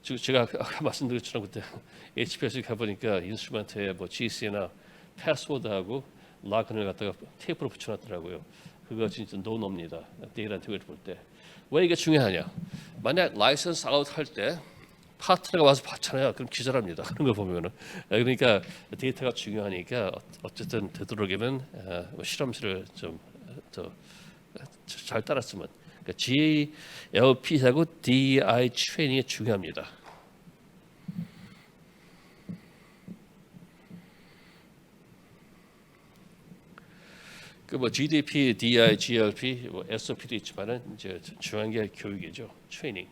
제가 아까 말씀드린 것처럼 그때 HPS에 가보니까 인스트루먼트에 뭐 GC나 패스워드하고 락을 갖다가 테이프로 붙여놨더라고요. 그거 진짜 노노입니다. 데이터 인테그리티 볼 때. 왜 이게 중요하냐? 만약 라이선스 아웃 할 때 파트너가 와서 받잖아요. 그럼 기절합니다. 그런 거 보면은. 그러니까 데이터가 중요하니까 어쨌든 되도록이면 실험실을 좀 더 잘 따랐으면. 그러니까 GLP하고 DI 트레이닝이 중요합니다. 그 뭐 GDP, DI, GLP, 뭐 SOP도 있지만은 이제 중요한 게 교육이죠. 트레이닝.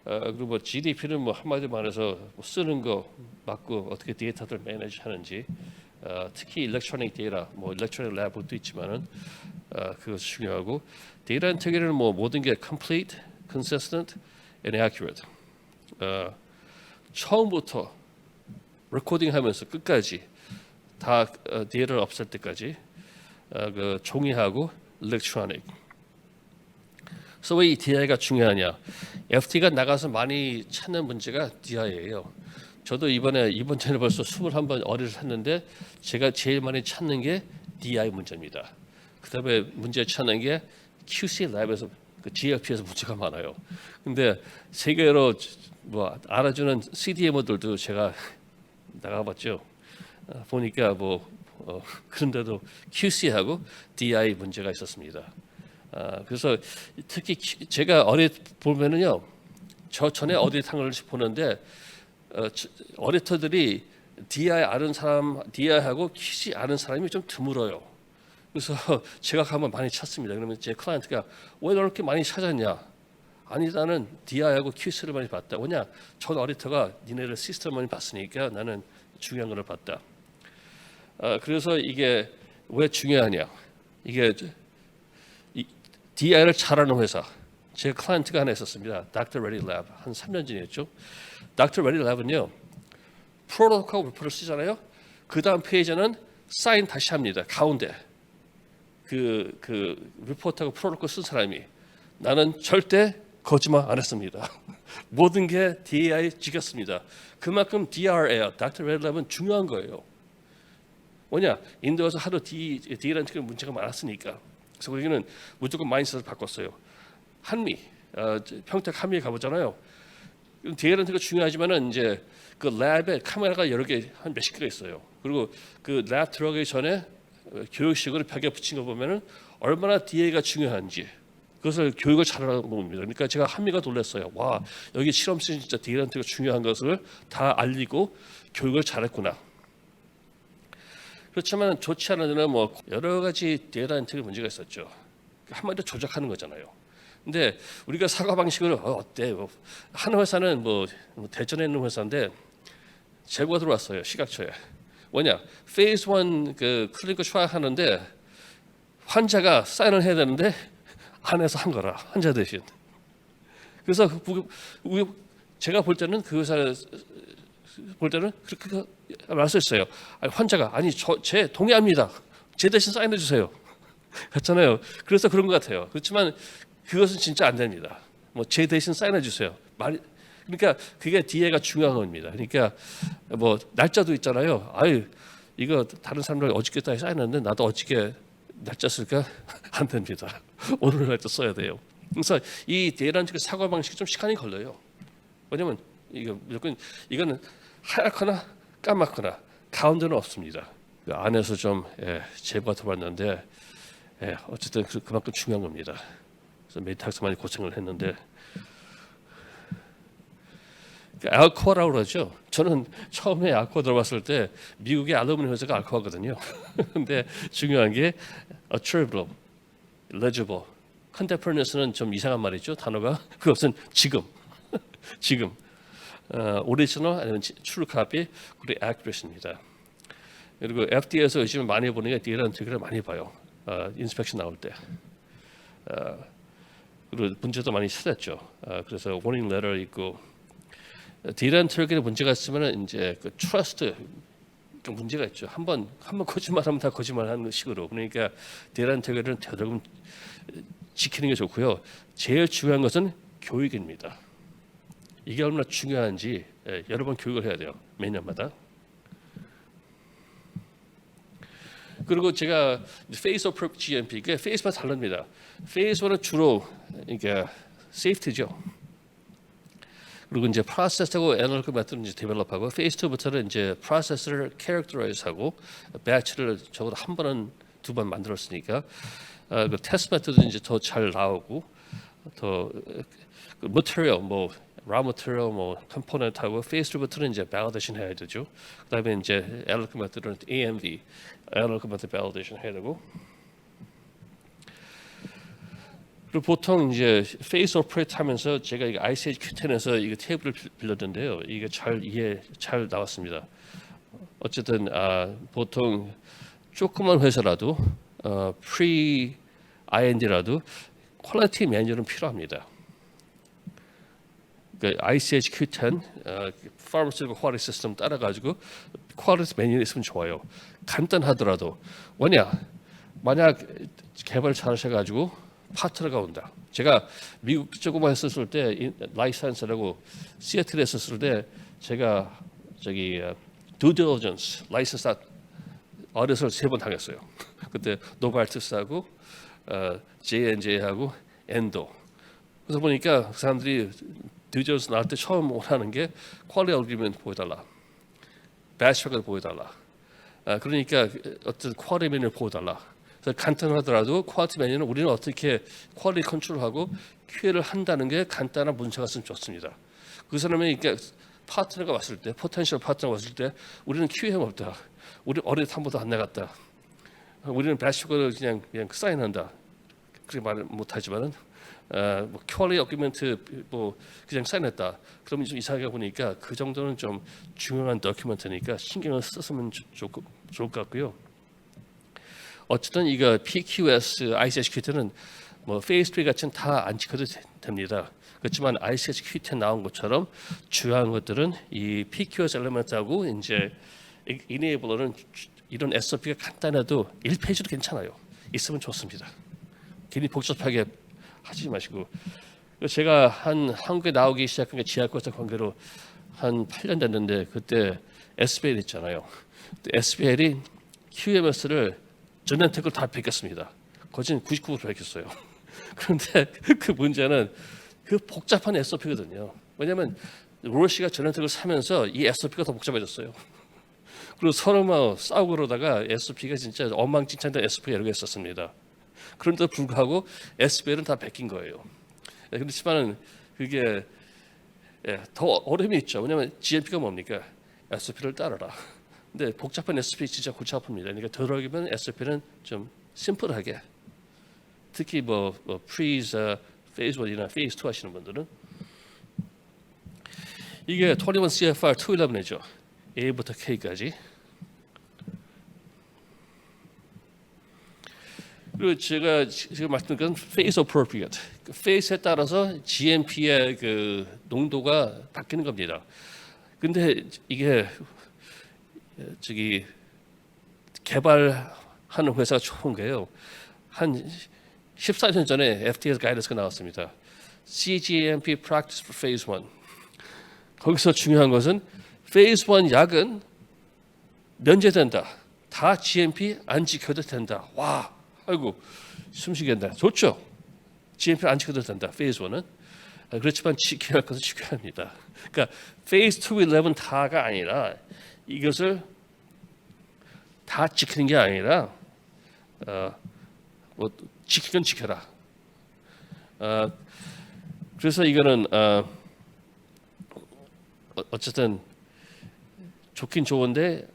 그리고 뭐 GDP는 뭐 한마디 말해서 뭐 쓰는 거 맞고 어떻게 데이터들 매니지 하는지, 특히 일렉트로닉 데이터, 뭐 일렉트로닉 랩도 있지만은 그거 중요하고, 데이터 인테그리티는 뭐 모든 게 complete, consistent, and accurate. 처음부터 레코딩하면서 끝까지 다 데이터를 없앨 때까지 그 종이하고 일렉트로닉. 그래서 왜 이 DI가 중요하냐? FT가 나가서 많이 찾는 문제가 DI예요. 저도 이번 전에 벌써 21번 어리를 했는데 제가 제일 많이 찾는 게 DI 문제입니다. 그다음에 문제 찾는 게 QC 랩에서 그 GLP에서 문제가 많아요. 근데 세계로 뭐 알아주는 CDMO들도 제가 나가봤죠. 보니까 그런데도 QC하고 DI 문제가 있었습니다. 그래서 특히 제가 어릿 보면은요, 저 전에 어릿 한 걸 보는데 어리터들이 DI 아는 사람, DI하고 QC 아는 사람이 좀 드물어요. 그래서 제가 가면 많이 찾습니다. 그러면 제 클라이언트가 왜 그렇게 많이 찾았냐? 아니 나는 DI하고 QC를 많이 봤다. 왜냐? 전 어리터가 니네들 시스템 많이 봤으니까 나는 중요한 걸 봤다. 그래서 이게 왜 중요하냐? 이게 DI를 잘하는 회사, 제 클라이언트가 하나 있었습니다. Dr. Reddy Lab 한 3년 전이었죠. Dr. Reddy Lab은요, 프로토콜 리포트를 쓰잖아요. 그 다음 페이지는 사인 다시 합니다. 가운데 그 리포트하고 프로토콜 쓴 사람이 나는 절대 거짓말 안 했습니다. 모든 게 DI 지켰습니다. 그만큼 DR예요. Dr. Reddy Lab은 중요한 거예요. 뭐냐? 인도에서 하도 DL한테 문제가 많았으니까. 그래서 거기는 무조건 마인드셋을 바꿨어요. 한미, 평택 한미에 가보잖아요. DL한테가 중요하지만은 이제 그 랩에 카메라가 여러 개, 한 몇십 개가 있어요. 그리고 그 랩 들어가기 전에 교육식으로 벽에 붙인 거 보면은 얼마나 DA가 중요한지 그것을 교육을 잘하는 겁니다. 그러니까 제가 한미가 놀랐어요. 와, 여기 실험실 진짜 DL한테가 중요한 것을 다 알리고 교육을 잘했구나. 그렇지만 좋지 않은 데는 뭐 여러 가지 데이터 인테그리티 문제가 있었죠. 한마디로 조작하는 거잖아요. 근데 우리가 사과 방식을 어때? 한 회사는 뭐 대전에 있는 회사인데 재고가 들어왔어요. 시각처에. 뭐냐? 페이즈 1 그 클리니컬 트라이얼 하는데 환자가 사인을 해야 되는데 안 해서 한 거라. 환자 대신. 그래서 제가 볼 때는 그 회사 볼 때는 그렇게 말씀했어요. 환자가 제 동의합니다. 제 대신 사인해 주세요. 그렇잖아요. 그래서 그런 것 같아요. 그렇지만 그것은 진짜 안 됩니다. 뭐 제 대신 사인해 주세요. 말이 그러니까 그게 뒤에가 중요한 겁니다. 그러니까 뭐 날짜도 있잖아요. 아유 이거 다른 사람들 어저께 다 사인했는데 나도 어저께 날짜 쓸까? 안 됩니다. 오늘 날짜 써야 돼요. 그래서 이 대란적 사고 방식이 좀 시간이 걸려요. 왜냐면 이거 무조건 이거는 하얗거나 까맣거나 가운데는 없습니다. 그 안에서 좀 제보가 들어왔는데 어쨌든 그만큼 중요한 겁니다. 그래서 메이트학사 많이 고생을 했는데 알코아라고 그러죠. 저는 처음에 알코아 들어봤을 때 미국의 알루미늄 회사가 알코아거든요. 근데 중요한 게 achievable, legible, contemporaneous는 좀 이상한 말이죠. 단어가 그것은 지금, 지금 original 아니면 true copy 그리고 accurate입니다. 그리고 FDA에서 요즘 많이 보는 게 이런 특을 많이 봐요. 인스펙션 나올 때. 그리고 문제도 많이 찾았죠. 그래서 warning letter 있고. 디란 트럭에 문제가 있으면 이제 그 트러스트 좀 문제가 있죠. 한번 거짓말하면 다 거짓말하는 식으로. 그러니까 디란 트럭은 되도록 지키는 게 좋고요. 제일 중요한 것은 교육입니다. 이게 얼마나 중요한지 여러 번 교육을 해야 돼요. 매년마다. 그리고 제가 Phase of GMP, 그 Phase마다 다릅니다. Phase 1은 주로 그러니까 세이프티죠. 그리고 이제 프로세스하고 애널리틱 메터드를 이제 데벨롭하고 페이스 2부터는 이제 프로세스를 캐릭터라이즈하고 배치를 적어도 한 번은 두 번 만들었으니까 그 테스트 메터드는 이제 더 잘 나오고 더 그 material 뭐 raw material 뭐 컴포넌트하고 페이스 2부터는 이제 발리데이션 해야 되죠. 그다음에 이제 애널리틱 메터드는 AMV 애널리틱 메터드 발리데이션 해야 되고. 그리고 보통 이제 페이스 오퍼레이트 하면서 제가 이거 ICH Q10에서 이거 테이블을 빌렸는데요. 이게 잘 나왔습니다. 어쨌든 보통 조그만 회사라도 프리 IND라도 퀄리티 매뉴얼은 필요합니다. 그러니까 ICH Q10 Pharmaceutical Quality System 따라가지고 퀄리티 매뉴얼 있으면 좋아요. 간단하더라도 만약 개발 잘하셔가지고 파트너가 온다. 제가 미국 조그만 했었을 때 라이센스라고 시애틀에 했었을 때 제가 저기 due diligence 라이센스 어려서 3번 당했어요. 그때 노발트스하고 J&J하고 엔도. 그래서 보니까 그 사람들이 due diligence 나올 때 처음 원하는 게 quality agreement 보여달라, batch record 보여달라. 그러니까 어떤 quality 메뉴를 보여달라. 간단하더라도 퀄리티 매뉴는 우리는 어떻게 퀄리티 컨트롤하고 QA를 한다는 게 간단한 문서가 있으면 좋습니다. 그 사람이 그러니까 파트너가 왔을 때, 포텐셜 파트너가 왔을 때 우리는 QA가 없다. 우리 어디에 한 번도 안 나갔다. 우리는 배치를 그냥 사인한다. 그렇게 말 못하지만은 뭐 퀄리티 어그리먼트 뭐 그냥 사인했다. 그러면 좀 이상하게 보니까 그 정도는 좀 중요한 도큐멘트니까 신경을 썼으면 좋을 것 같고요. 어쨌든 이거 PQS, ICH Q10은 뭐 페이스 3 같은 다 안 지켜도 됩니다. 그렇지만 ICH Q10 나온 것처럼 중요한 것들은 이 PQS 엘리먼트하고 이제 이네이블러는 이런 SOP가 간단해도 1페이지도 괜찮아요. 있으면 좋습니다. 괜히 복잡하게 하지 마시고. 제가 한국에 나오기 시작한 게 지하과학 관계로 한 8년 됐는데 그때 SBL 있잖아요. SBL이 QMS를 전년택을 다 베꼈습니다. 거진 99% 베꼈어요. 그런데 그 문제는 그 복잡한 SOP거든요. 왜냐하면 로시가 전년택을 사면서 이 SOP가 더 복잡해졌어요. 그리고 서로 막 싸우고 그러다가 SOP가 진짜 엉망진창된 SOP가 여러 개 있었습니다. 그런데도 불구하고 SBL은 다 베낀 거예요. 그렇지만 그게 더 어려움이 있죠. 왜냐하면 GMP가 뭡니까? SOP를 따르라. 근데 복잡한 SOP 진짜 골치 아픕니다. 그러니까 되도록이면 SOP는 좀 심플하게, 특히 뭐 프리즈 페이즈 1이나 페이즈 2 하시는 분들은 이게 21 CFR 211이죠. A부터 K까지. 그리고 제가 지금 말씀드린 건 phase appropriate. 그 phase에 따라서 GMP의 그 농도가 바뀌는 겁니다. 근데 이게 개발하는 하는 회사가 좋은 거예요. 한 14년 전에 FDA에서 가이드가 나왔습니다. CGMP Practice for Phase 1. 거기서 중요한 것은 Phase 1 약은 면제된다. 다 GMP 안 지켜도 된다. 와, 아이고 숨쉬겠다. 좋죠. GMP 안 지켜도 된다. Phase 1은. 그렇지만 지켜야 할 것은 지켜야 합니다. 그러니까 Phase 2, 11 다가 아니라 이것을 다 지키는 게 아니라 뭐 지키건 지켜라. 그래서 이거는 어쨌든 좋긴 좋은데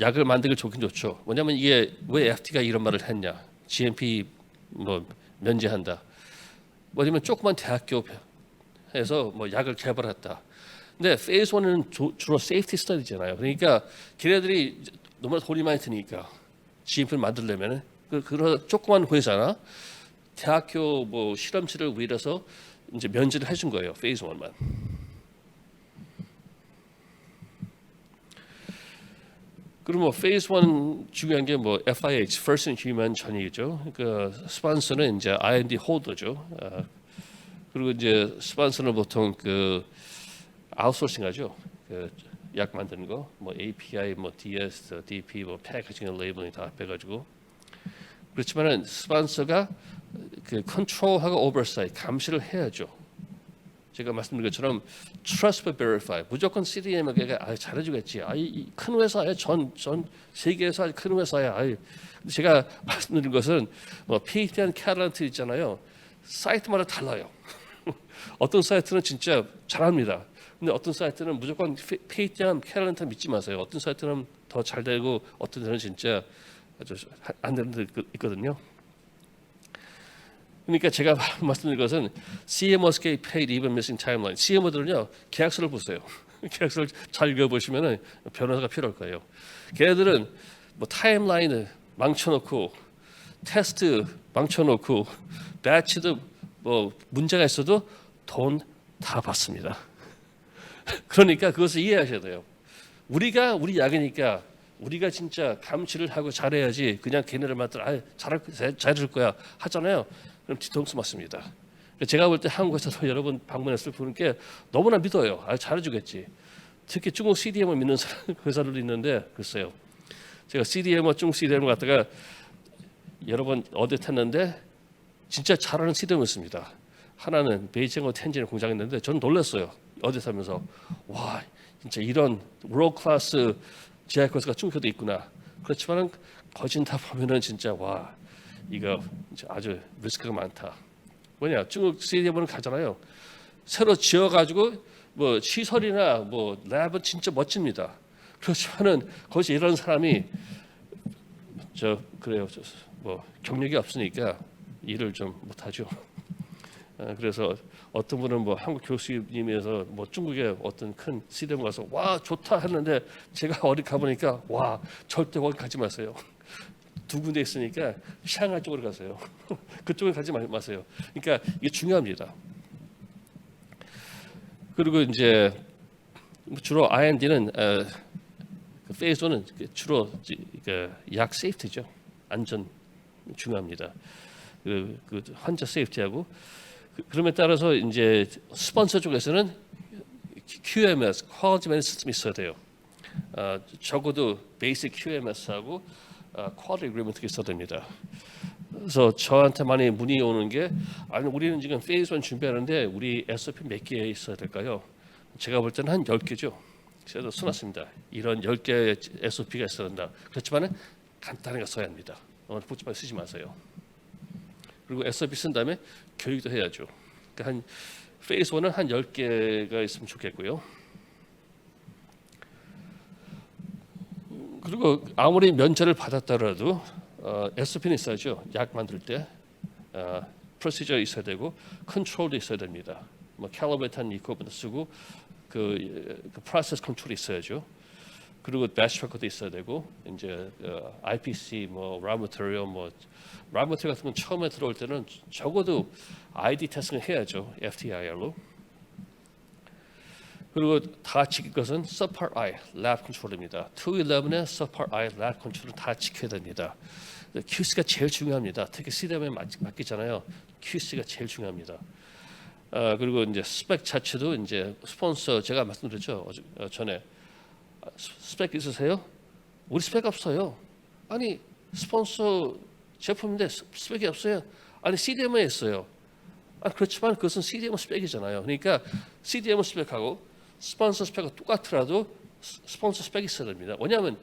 약을 만들기 좋긴 좋죠. 뭐냐면 이게 왜 FDA가 이런 말을 했냐? GMP 뭐 면제한다. 뭐냐면 조그만 대학교에서 뭐 약을 개발했다. 근데 페이즈 1은 주로 세이프티 스터디잖아요. 그러니까 걔네들이 너무 돈이 많이 드니까 GMP를 만들려면 그런 조그만 회사나 대학교 뭐 실험실을 위해서 이제 면제를 해준 거예요. 페이즈 1만. 그리고 뭐 페이즈 1 중요한 게 뭐 FIH, First in Human 전이죠. 그 스폰서는 이제 R&D 홀더죠. 그리고 이제 스폰서는 보통 그 아웃소싱하죠. 그 약 만드는 거, 뭐 API, 뭐 DS, DP, 뭐 패키징, 레이블링 다 해가지고. 그렇지만은 스폰서가 그 컨트롤하고 오버사이트 감시를 해야죠. 제가 말씀드린 것처럼 trust but verify. 무조건 CDM에게 잘해주겠지. 큰 회사야, 전 세계에서 아주 큰 회사야. 제가 말씀드린 것은 뭐 PT한 캐런트 있잖아요. 사이트마다 달라요. 어떤 사이트는 진짜 잘합니다. 근데 어떤 사이트는 무조건 PT한 캐런트 믿지 마세요. 어떤 사이트는 더 잘 되고 어떤 데는 진짜 아주 안 되는 데 있거든요. 그러니까 제가 말씀드린 것은 CMOs get paid even missing timeline. CMO들은요 계약서를 보세요. 계약서를 잘 읽어보시면은 변호사가 필요할 거예요. 걔네들은 뭐 타임라인을 망쳐놓고 테스트 망쳐놓고 배치도 뭐 문제가 있어도 돈 다 받습니다. 그러니까 그것을 이해하셔야 돼요. 우리가 우리 약이니까 우리가 진짜 감시를 하고 잘해야지 그냥 걔네를 맡들 잘해줄 거야 하잖아요. 그럼 뒤통수 맞습니다. 제가 볼 때 한국에서도 여러 번 방문했을 분께 너무나 믿어요. 잘해주겠지. 특히 중국 CDM을 믿는 회사들도 있는데 글쎄요. 제가 중국 CDM을 갖다가 여러 번 어디했는데 진짜 잘하는 CDM을 씁니다. 하나는 베이징하고 텐진에 공장이 있는데 저는 놀랐어요. 어디 사면서 와 진짜 이런 월드 클래스 제약회사가 중국에도 있구나. 그렇지만은 거진 다 보면은 진짜 와 이거 아주 리스크가 많다. 뭐냐 중국 CDM은 가잖아요. 새로 지어가지고 뭐 시설이나 뭐 랩은 진짜 멋집니다. 그렇지만은 거기서 이런 사람이 그래요. 뭐 경력이 없으니까 일을 좀 못하죠. 그래서 어떤 분은 뭐 한국 교수님이어서 뭐 중국의 어떤 큰 CDM 가서 와 좋다 했는데 제가 어디 가보니까 와 절대 거기 가지 마세요. 두 군데 있으니까 샹하이 쪽으로 가세요. 그쪽에 가지 마세요. 그러니까 이게 중요합니다. 그리고 이제 주로 R&D는 페이즈 1은 주로 약 세이프티죠. 안전 중요합니다. 그 환자 세이프티하고 그럼에 따라서 이제 스폰서 쪽에서는 QMS, Quality Management System 있어야 돼요. 적어도 베이직 QMS하고 Quality Agreement가 있어야 됩니다. 그래서 저한테 많이 문의 오는 게 아니 우리는 지금 페이즈 1 준비하는데 우리 SOP 몇 개 있어야 될까요? 제가 볼 때는 한 10개죠. 그래도 써놨습니다. 이런 10개의 SOP가 있어야 된다. 그렇지만 간단하게 써야 합니다. 복잡하게 쓰지 마세요. 그리고 SOP 쓴 다음에 교육도 해야죠. 그러니까 한 페이즈 1은 한 10개가 있으면 좋겠고요. 그리고 아무리 면제를 받았더라도 SOP는 있어야죠. 약 만들 때 프로시저 있어야 되고 컨트롤도 있어야 됩니다. 뭐 캘리브레이트한 이코브도 쓰고 그 프로세스 컨트롤이 있어야죠. 그리고 배치 트래커도 있어야 되고 이제 IPC 뭐 raw material 같은 건 처음에 들어올 때는 적어도 ID 테스팅을 해야죠. FTIR로. 그리고 다 지킬 것은 subpart I, lab control입니다. 211의 subpart I, lab control을 다 지켜야 됩니다. QC가 제일 중요합니다. 특히 CDM에 맡기잖아요. QC가 제일 중요합니다. 그리고 이제 스펙 자체도 이제 스폰서 제가 말씀드렸죠 전에 스펙 있으세요? 우리 스펙 없어요. 아니 스폰서 제품인데 스펙이 없어요. 아니 CDM에 있어요. 그렇지만 그것은 CDM 스펙이잖아요. 그러니까 CDM 스펙하고 스폰서 스펙이 똑같더라도 스폰서 스펙이 있어야 됩니다. 왜냐하면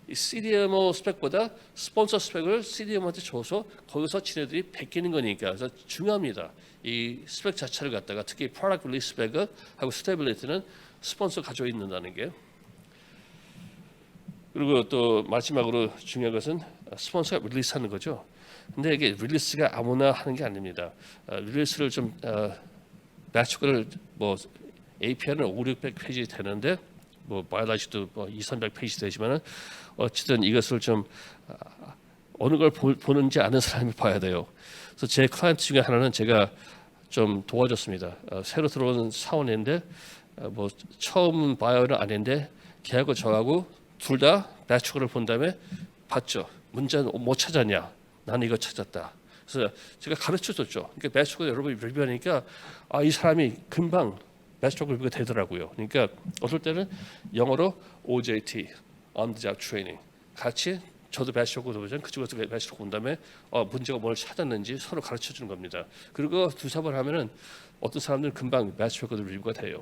이 CDMO 스펙보다 스폰서 스펙을 CDMO한테 줘서 거기서 지네들이 베끼는 거니까 그래서 중요합니다. 이 스펙 자체를 갖다가 특히 product release 스펙하고 스테빌리티는 스폰서 가지고 있는다는 게. 그리고 또 마지막으로 중요한 것은 스폰서가 릴리스하는 거죠. 근데 이게 릴리스가 아무나 하는 게 아닙니다. 릴리스를 좀 매출을 뭐 API는 5, 600페이지 되는데 뭐 바이올로지도 뭐 2, 300페이지 되지만은 어쨌든 이것을 좀 어느 걸 보는지 아는 사람이 봐야 돼요. 그래서 제 클라이언트 중에 하나는 제가 좀 도와줬습니다. 새로 들어온 사원인데 뭐 처음 바이오는 아닌데 걔하고 저하고 둘 다 매출을 본 다음에 봤죠. 문제는 못 찾았냐? 나는 이거 찾았다. 그래서 제가 가르쳐줬죠. 그러니까 매출을 여러분이 리뷰하니까 이 사람이 금방 매출 리뷰가 되더라고요. 그러니까 어떨 때는 영어로 OJT, On the Job Training 같이 저도 매출 보면 그쪽에서 매출 본 다음에 문제가 뭘 찾았는지 서로 가르쳐 주는 겁니다. 그리고 두세 번 하면은 어떤 사람들은 금방 매출 리뷰가 돼요.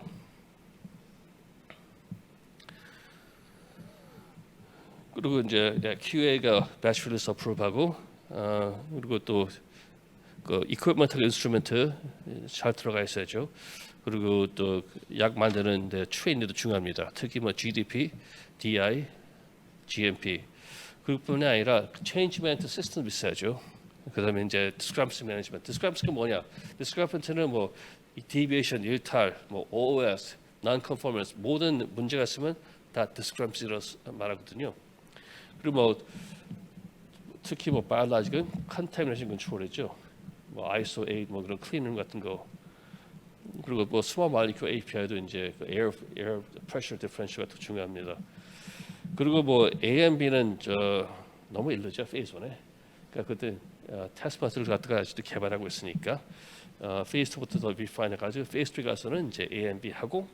그리고 이제 QA가 batch release approve하고 그리고 또 그 equipment하고 instrument 잘 들어가 있어야죠. 그리고 또 약 만드는데 트레이닝도 중요합니다. 특히 뭐 GDP, DI, GMP 그뿐이 아니라 change management 시스템도 있어야죠. 그다음에 이제 discrepancy management. discrepancy가 뭐냐? discrepancy는 뭐 deviation, 일탈, 뭐 OOS, non-conformance 모든 문제가 있으면 다 discrepancy로 말하거든요. 그리고 뭐 특히 뭐 biologic은 contamination control이죠. 뭐 ISO 8 뭐 그런 클리닝 같은 거. 그리고 뭐 small molecule API도 이제 그 air pressure differential가 더 중요합니다. 그리고 뭐 A&B는 너무 일르죠 페이즈 1에. 그러니까 그때 테스트 파트를 갖다가 아직도 개발하고 있으니까 페이즈 2부터 더 refine 해가지고 페이즈 3 가서는 이제 A&B 하고.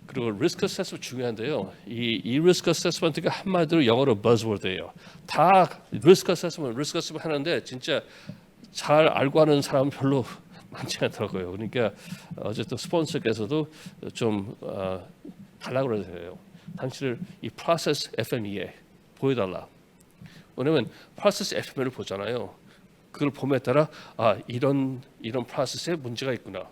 그리고 리스크 어세스먼트 중요한데요. 이 리스크 어세스먼트가 한마디로 영어로 버즈워드예요. 다 리스크 어세스먼트 하는데 진짜 잘 알고 하는 사람은 별로 많지 않더라고요. 그러니까 어쨌든 스폰서께서도 좀 달라고 그러세요. 당신을 이 프로세스 FMEA 보여달라. 왜냐면 프로세스 FMEA를 보잖아요. 그걸 봄에 따라 이런 프로세스에 문제가 있구나.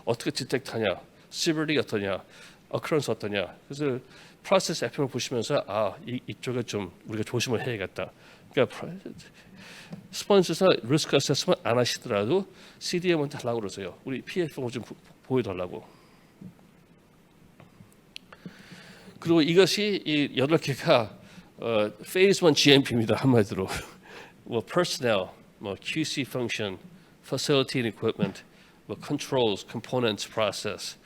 어떻게 디텍트하냐, 시버리티 어떠냐, 어크런스 어떠냐. 그래서 프로세스 FM을 보시면서 이쪽에 좀 우리가 조심을 해야겠다. 그러니까 스폰서에서 리스크 어세스먼트 안 하시더라도 CDM한테 하려고 그러세요. 우리 PFO 좀 보여달라고. 그리고 이것이 이 8개가 Phase 1 GMP입니다. 한마디로 뭐 personnel, 뭐 QC function, facility and equipment, 뭐 controls, components, process,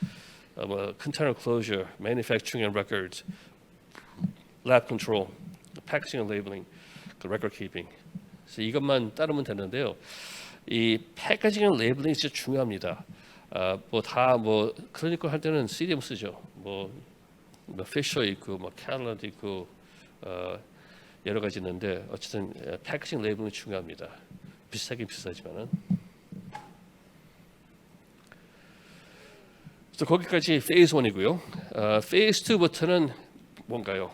뭐 container closure, manufacturing and records, lab control, packaging and labeling, record keeping. 그래서 이것만 따르면 되는데요. 이 패키징 앤 레이블링이 진짜 중요합니다. 뭐 클리니컬 할 때는 CDM 쓰죠. 뭐 피셔 있고 뭐 캐럴런도 있고 여러 가지 있는데 어쨌든 패키징 레이블링이 중요합니다. 비싸긴 비싸지만은. 그래서 거기까지 페이즈 1이고요. 페이즈 2부터는 뭔가요?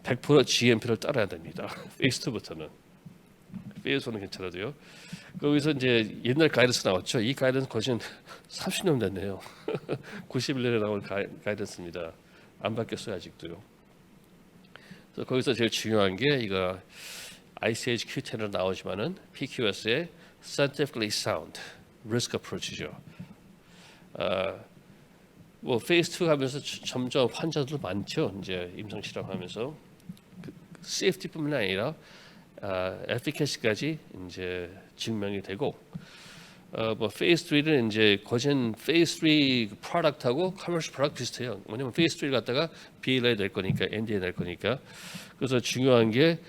100% GMP를 따라야 됩니다. 페이즈 2부터는. 페이즈 1은 괜찮아도요. 거기서 이제 옛날 가이던스 나왔죠. 이 가이던스 거진 30년 됐네요. 91년에 나온 가이던스입니다. 안 바뀌었어요 아직도요. 그래서 거기서 제일 중요한 게 이거 ICH Q10으로 나오지만은 PQS의 Scientifically Sound Risk Approach죠. 뭐 페이즈 2 하면서 점점 환자들도 많죠. 이제 임상 실험하면서 세이프티뿐만 아니라 에피케시까지 이제 증명이 되고 뭐 페이스 3는 이제 거진 페이스 3 프로덕트하고 커머셜 프로덕트 비슷해요. 왜냐면 페이스 3를 갖다가 BLA 낼 거니까 NDA 낼 거니까. 그래서 중요한 게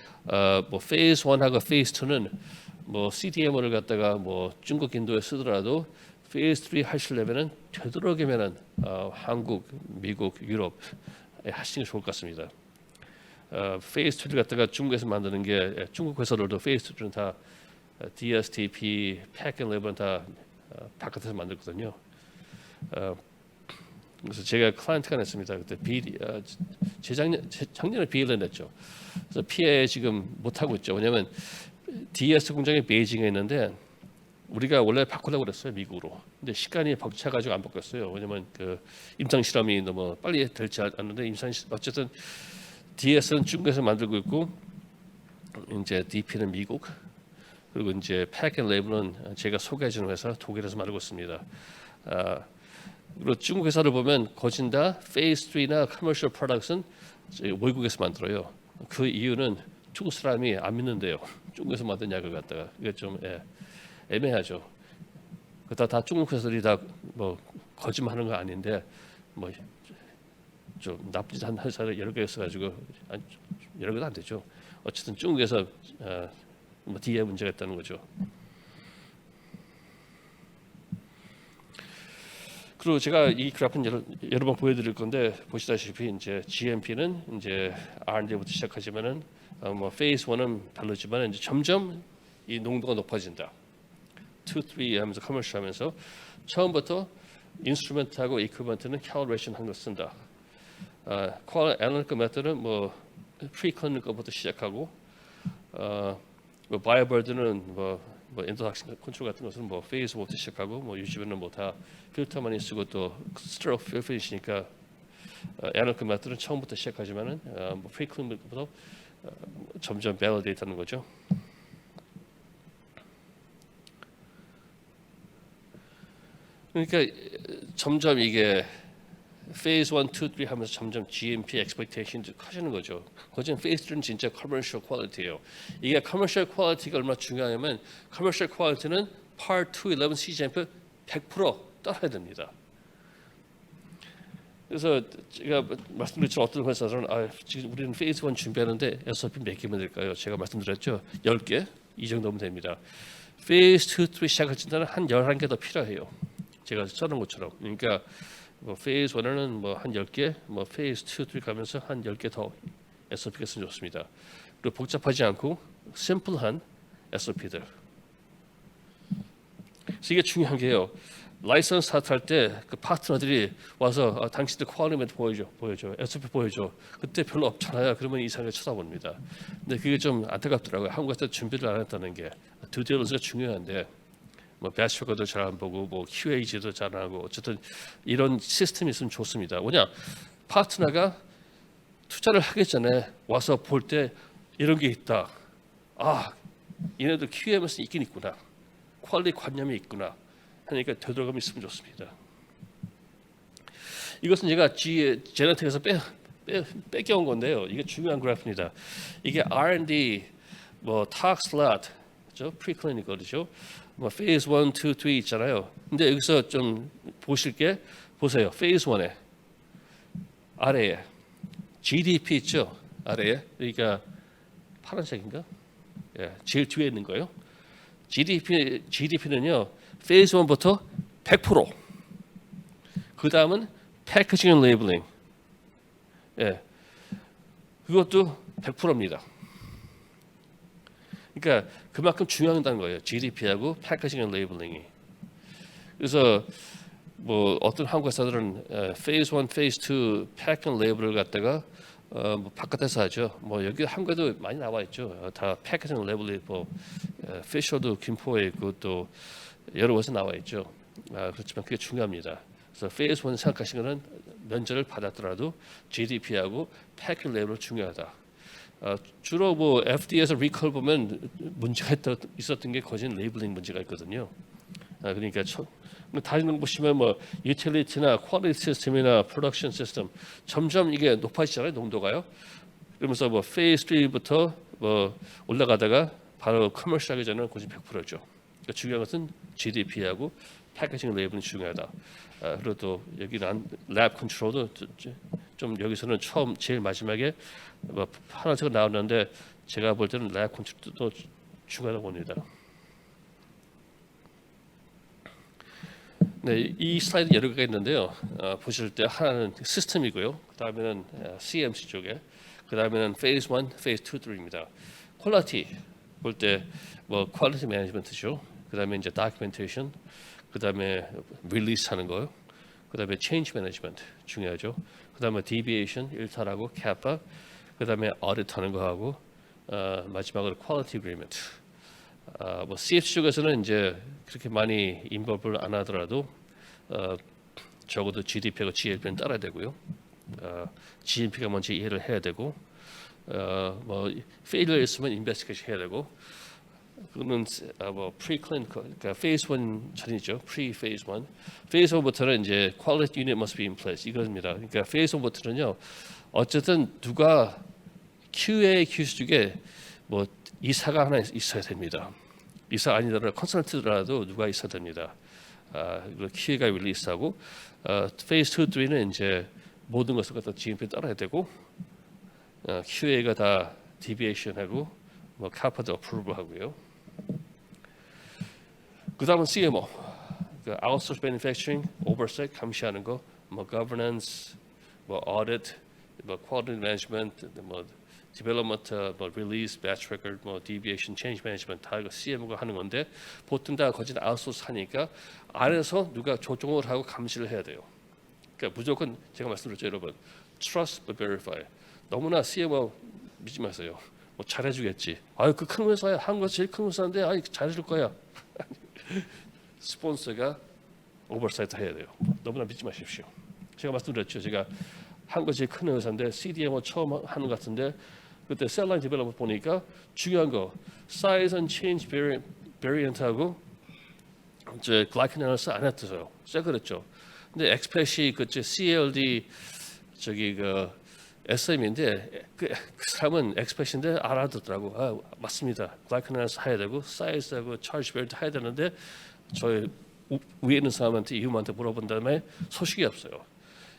뭐 페이스 1하고 페이스 2는 뭐 CDMO를 갖다가 뭐 중국 인도에 쓰더라도 페이스 3 하시려면은 되도록이면은 한국, 미국, 유럽에 하시는 게 좋을 것 같습니다. 페이스 2를 갖다가 중국에서 만드는 게 중국 회사들도 페이스 2는 다 DSTP, 패킹 레벨은 다 바깥에서 만들거든요. 그래서 제가 클라이언트가 냈습니다. 그때 작년에 비일을 냈죠. 그래서 피해 지금 못 하고 있죠. 왜냐하면 DS 공장이 베이징에 있는데 우리가 원래 바꾸려고 그랬어요, 미국으로. 근데 시간이 벅차가지고 안 바꿨어요. 왜냐하면 그 임상 실험이 너무 빨리 될지 않는데 어쨌든 DS는 중국에서 만들고 있고 이제 DP는 미국. 그리고 이제 패킹 레이블은 제가 소개해주는 회사 독일에서 만들고 있습니다. 그리고 중국 회사를 보면 거진 다 페이스 3나 커머셜 프로덕트는 외국에서 만들어요. 그 이유는 중국 사람이 안 믿는데요. 중국에서 만든 약을 갖다가 이게 좀 애매하죠. 다 중국 회사들이 다 뭐 거짓말하는 거 아닌데 뭐 좀 나쁘지 않은 회사를 여러 개 있어가지고 여러 개도 안 되죠. 어쨌든 중국에서 뭐 뒤에 문제가 있다는 거죠. 그리고 제가 이 그래프는 여러 번 보여드릴 건데 보시다시피 이제 GMP는 이제 R&D부터 시작하지만은 뭐 페이스 1은 별로지만 이제 점점 이 농도가 높아진다. 2, 3 하면서 커머셜 하면서 처음부터 인스트루먼트하고 이퀴먼트는 캘리브레이션 한 거 쓴다. 애널리티컬 메터드는 뭐 프리클리니컬 것부터 시작하고 뭐 바이오버드는 뭐 인터닥션 컨트롤 같은 것은 뭐 페이스 5부터 시작하고 뭐 유지비는 뭐 다 필터 많이 쓰고 또 스트로 필터이시니까 애널리티컬 메터드는 처음부터 시작하지만은 뭐 프리클리니컬부터 점점 밸리데이트하는 거죠. 그러니까 점점 이게 페이스 1, 2, 3 하면서 점점 GMP expectation도 커지는 거죠. 거진 페이스 3는 진짜 commercial quality예요. 이게 commercial quality가 얼마나 중요하냐면 commercial quality는 Part 2, 11 CGMP 100% 따라야 됩니다. 그래서 제가 말씀드렸죠. 어떤 회사들은 지금 우리는 페이스 1 준비하는데 SOP 몇 개면 될까요? 제가 말씀드렸죠. 10개 이 정도면 됩니다. 페이스 2, 3 시작할 때는 한 11개 더 필요해요. 제가 써놓은 것처럼. 그러니까 뭐 페이스 1은 뭐 한 10개, 뭐 페이스 2, 3 가면서 한 10개 더 SOP가 있으면 좋습니다. 그리고 복잡하지 않고 심플한 SOP들. 그래서 이게 중요한 게요. 라이선스 스타트할 때 그 파트너들이 와서 당신들 퀄리티 보여줘, SOP 보여줘. 그때 별로 없잖아요. 그러면 이상하게 쳐다봅니다. 근데 그게 좀 안타깝더라고요. 한국에서 준비를 안 했다는 게 드디어가 중요한데. 뭐 배치 효과도 잘 안 보고 뭐 QAG도 잘 안 하고 어쨌든 이런 시스템이 있으면 좋습니다. 뭐냐 파트너가 투자를 하기 전에 와서 볼 때 이런 게 있다. 얘네들 QMS 있긴 있구나. 퀄리티 관념이 있구나. 하니까 되도록이면 있으면 좋습니다. 이것은 제가 제네틱에서 뺏겨온 건데요. 이게 중요한 그래프입니다. 이게 R&D 뭐 tox lot 그죠? 프리클리니컬이죠. 뭐 페이스 1, 2, 3 있잖아요. 근데 여기서 좀 보실 게 보세요. 페이스 1에 아래에 GDP 있죠. 아래에 그러니까 파란색인가? 예, 제일 뒤에 있는 거예요. GDP는요. 페이스 1부터 100%. 그 다음은 패키징 앤 레이블링. 예, 그것도 100%입니다. 그러니까 그만큼 중요하다는 거예요. GDP하고 패키징 앤 레이블링이. 그래서 뭐 어떤 한국 회사들은 페이스 1, 페이스 2 패키징 레이블을 갖다가 뭐 바깥에서 하죠. 뭐 여기 한국에도 많이 나와 있죠. 다 패키징 레이블이 뭐 피셔도 김포에 있고 또 여러 곳에 나와 있죠. 그렇지만 그게 중요합니다. 그래서 페이스 1 생각하시는 거는 면제를 받았더라도 GDP하고 패키징 레이블 중요하다. 주로 뭐 FDA에서 리콜 보면 문제가 있었던 게 거진 레이블링 문제가 있거든요. 그러니까 다른 거 보시면 뭐 유틸리티나 퀄리티 시스템이나 프로덕션 시스템 점점 이게 높아지잖아요, 농도가요. 그러면서 뭐 페이스 3부터 뭐 올라가다가 바로 커머셜하기 전에는 거진 100%죠. 그러니까 중요한 것은 GDP하고 패키징 레이블이 중요하다. 그리고 또 여기는 랩 컨트롤도 좀 여기서는 처음 제일 마지막에 뭐 하나씩 나오는데 제가 볼 때는 랩 컨트롤도 중요하다고 봅니다. 네, 이 슬라이드 여러 개가 있는데요. 보실 때 하나는 시스템이고요. 그다음에는 CMC 쪽에, 그다음에는 페이즈 1, 페이즈 2, 3입니다. 퀄리티 볼 때 뭐 퀄리티 매니지먼트죠. 그다음에 이제 다큐멘테이션, 그다음에 릴리스 하는 거요. 그다음에 체인지 매니지먼트 중요하죠. 그다음에 디비에이션 일탈하고 캐파, 그다음에 어디트 하는 거 하고 마지막으로 퀄리티 어그리먼트. 뭐 CFC 쪽에서는 이제 그렇게 많이 인볼브를 안 하더라도 적어도 GDP하고 GLP는 따라야 되고요. GMP가 뭔지 이해를 해야 되고, 뭐 페일리어 있으면 인베스티게이션 해야 되고, 그거는 뭐 프리클리니컬, 그러니까 페이즈 1 전이죠. 프리 페이즈 1. 페이즈 1부터는 이제 quality unit must be in place 이겁니다. 그러니까 페이즈 1부터는요. 어쨌든 누가 QA, QC 중에 뭐 이사가 하나 있어야 됩니다. 이사 아니더라도 컨설턴트라도 누가 있어야 됩니다. QA가 릴리스하고 페이즈 2, 3는 이제 모든 것을 갖다 GMP 따라야 되고, QA가 다 디비에이션하고 뭐 카파도 어프로브 하고요. 그다음은 CMO, 그 outsource manufacturing, oversight 감시하는 거, 뭐 governance, 뭐 audit, 뭐 quality management, 뭐 development, 뭐 release, batch record, 뭐 deviation, change management 다 이거 CMO가 하는 건데 보통 다 거진 아웃소스 하니까 안에서 누가 조정을 하고 감시를 해야 돼요. 그러니까 무조건 제가 말씀드렸죠, 여러분. Trust but verify. 너무나 CMO 믿지 마세요. 뭐 잘해주겠지. 아유 그 큰 회사야, 한국 제일 큰 회사인데 아이 잘해줄 거야. 스폰서가 오버사이트 해야 돼요. 너무나 믿지 마십시오. 제가 말씀드렸죠. 제가 한국 제일 큰 회사인데 CDMO 처음 하는 것 같은데 그때 셀라인 디벨롭먼트 보니까 중요한 거 사이즈 앤 체인지 베리언트하고 이제 글라이컨 애널리시스 안 했어요. 제가 그랬죠. 근데 엑스펫이 그때 CLD 저기 그 SM인데 그 사람은 엑스펫인데 알아듣더라고. 아 맞습니다. 글라이컨 애널리시스 해야 되고 사이즈하고 차르지 베리언트 해야 되는데 저희 위에 있는 사람한테 이웃한테 물어본 다음에 소식이 없어요.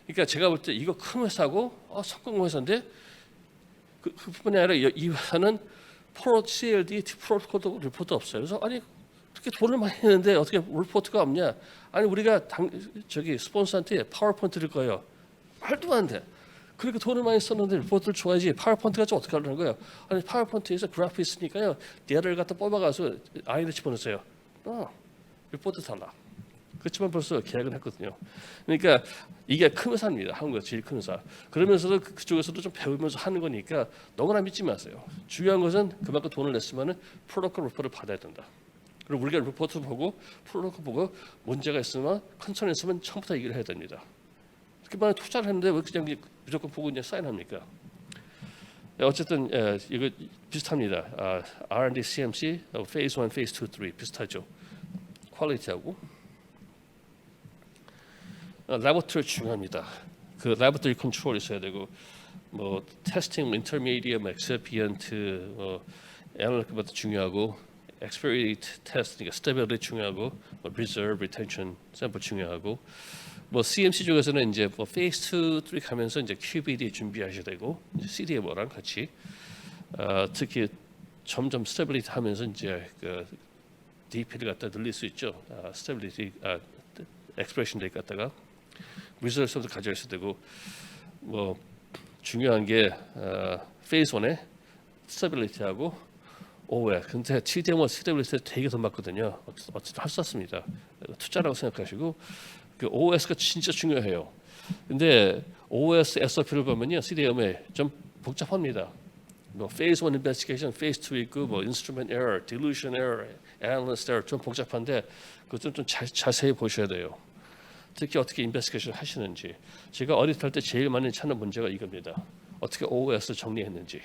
그러니까 제가 볼 때 이거 큰 회사고 성공 회사인데 그뿐이 아니라 이 회사는 CLD 프로토콜 리포트 없어요. 그래서 아니 그렇게 돈을 많이 했는데 어떻게 리포트가 없냐? 아니 우리가 저기 스폰서한테 파워포인트 드릴 거예요. 말도 안 돼. 그렇게 돈을 많이 썼는데 리포트를 줘야지 파워포인트가 좀 어떻게 하려는 거예요? 아니 파워포인트에서 그래프 있으니까요. 데이터를 갖다 뽑아가서 아이를 집어넣으세요. 리포트 달라. 그렇지만 벌써 계약은 했거든요. 그러니까 이게 큰 회사입니다. 한국에서 제일 큰 회사. 그러면서도 그쪽에서도 좀 배우면서 하는 거니까 너무나 믿지 마세요. 중요한 것은 그만큼 돈을 냈으면 프로토콜 리포트를 받아야 된다. 그리고 우리가 리포트 보고 프로토콜 보고 문제가 있으면 컨설이 있으면 처음부터 얘기를 해야 됩니다. 이렇게 많이 투자를 했는데 왜 그냥 무조건 보고 그냥 사인합니까? 어쨌든 이거 비슷합니다. R&D, CMC, 페이즈 1, 페이즈 2, 3 비슷하죠. 퀄리티하고 라보터리 중요합니다. 그 라보터리 컨트롤 있어야 되고 뭐 테스팅, 인터미디어, 엑스피언트, 애널리티도 중요하고 experience test, 그러니까 stability 중요하고 뭐 reserve, retention, 샘플 중요하고 뭐 CMC 쪽에서는 이제 뭐 phase 2, 3 가면서 이제 QBD 준비하셔야 되고 CDMO랑 같이 특히 점점 stability 하면서 이제 그 DP를 갖다 늘릴 수 있죠. stability, expression rate 갖다가 리저스도 가져야 되고 뭐 중요한 게 phase 1의 stability하고 OS. 근데 CDMO stability 되게 돈 받거든요. 어쨌든 할 수 없습니다. 투자라고 생각하시고 그 OS가 진짜 중요해요. 근데 OS SOP를 보면요, CDMO에 좀 복잡합니다. 뭐 phase 1 investigation, phase 2 있고 뭐 instrument error, dilution error, analyst error 좀 복잡한데 그것 좀 자세히 보셔야 돼요. 특히 어떻게 인베스티게이션 하시는지. 제가 어디할 때 제일 많이 찾는 문제가 이겁니다. 어떻게 OS 정리했는지.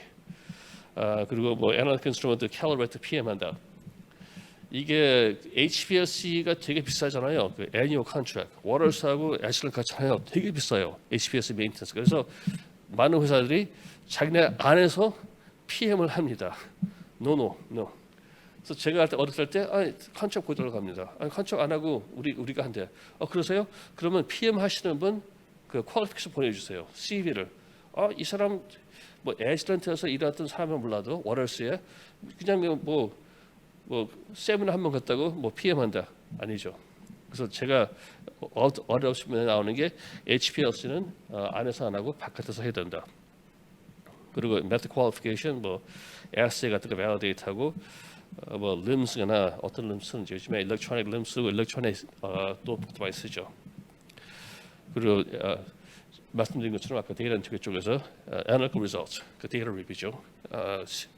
그리고 뭐 애널리틱 인스트루먼트 캘리브레이트 PM한다. 이게 HPLC가 되게 비싸잖아요. 그 애니어 컨트랙트, 워터스하고 애슐리 같잖아요. 되게 비싸요. HPLC 메인텐스. 그래서 많은 회사들이 자기네 안에서 PM을 합니다. No. 그래서 제가 어렸을 때 컨첩 고대로 갑니다. 컨첩 안 하고 우리가 한대. 그러세요? 그러면 PM 하시는 분 그 퀄리피케이션 보내주세요. CV를. 이 사람 뭐 애슬란트에서 일했던 사람은 몰라도 워럴스에 그냥 뭐 세미나 한 번 갔다고 뭐 PM 한다 아니죠. 그래서 제가 어려우시면 나오는 게 HPLC는 안에서 안 하고 바깥에서 해야 된다. 그리고 메트 퀄리피케이션 뭐 에세이 같은 거 밸리데이트하고 뭐 림스나 어떤 림스는 요즘에 일렉트로닉 림스, 일렉트로닉 또 많이 쓰죠. 그리고 말씀드린 것처럼 아까 데이터 엔트리 쪽에서 analytical results, 그 데이터 리뷰죠.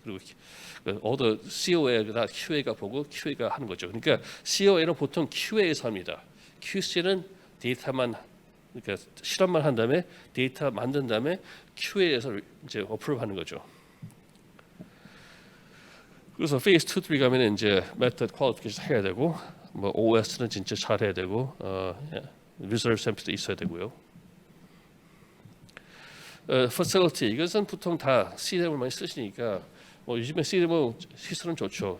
그리고 all the COA가 QA가 보고 QA가 하는 거죠. 그러니까 COA는 보통 QA에서 합니다. QC는 데이터만 그러니까 실험만 한 다음에 데이터 만든 다음에 QA에서 이제 어프로브하는 거죠. 그래서 페이스 2, 3 가면 이제 메터드 퀄리피케이션 해야 되고 뭐 OS는 진짜 잘해야 되고 리저브 샘플도 있어야 되고요. facility 이것은 보통 다 CDM을 많이 쓰시니까 뭐 요즘에 CDM 시설은 좋죠.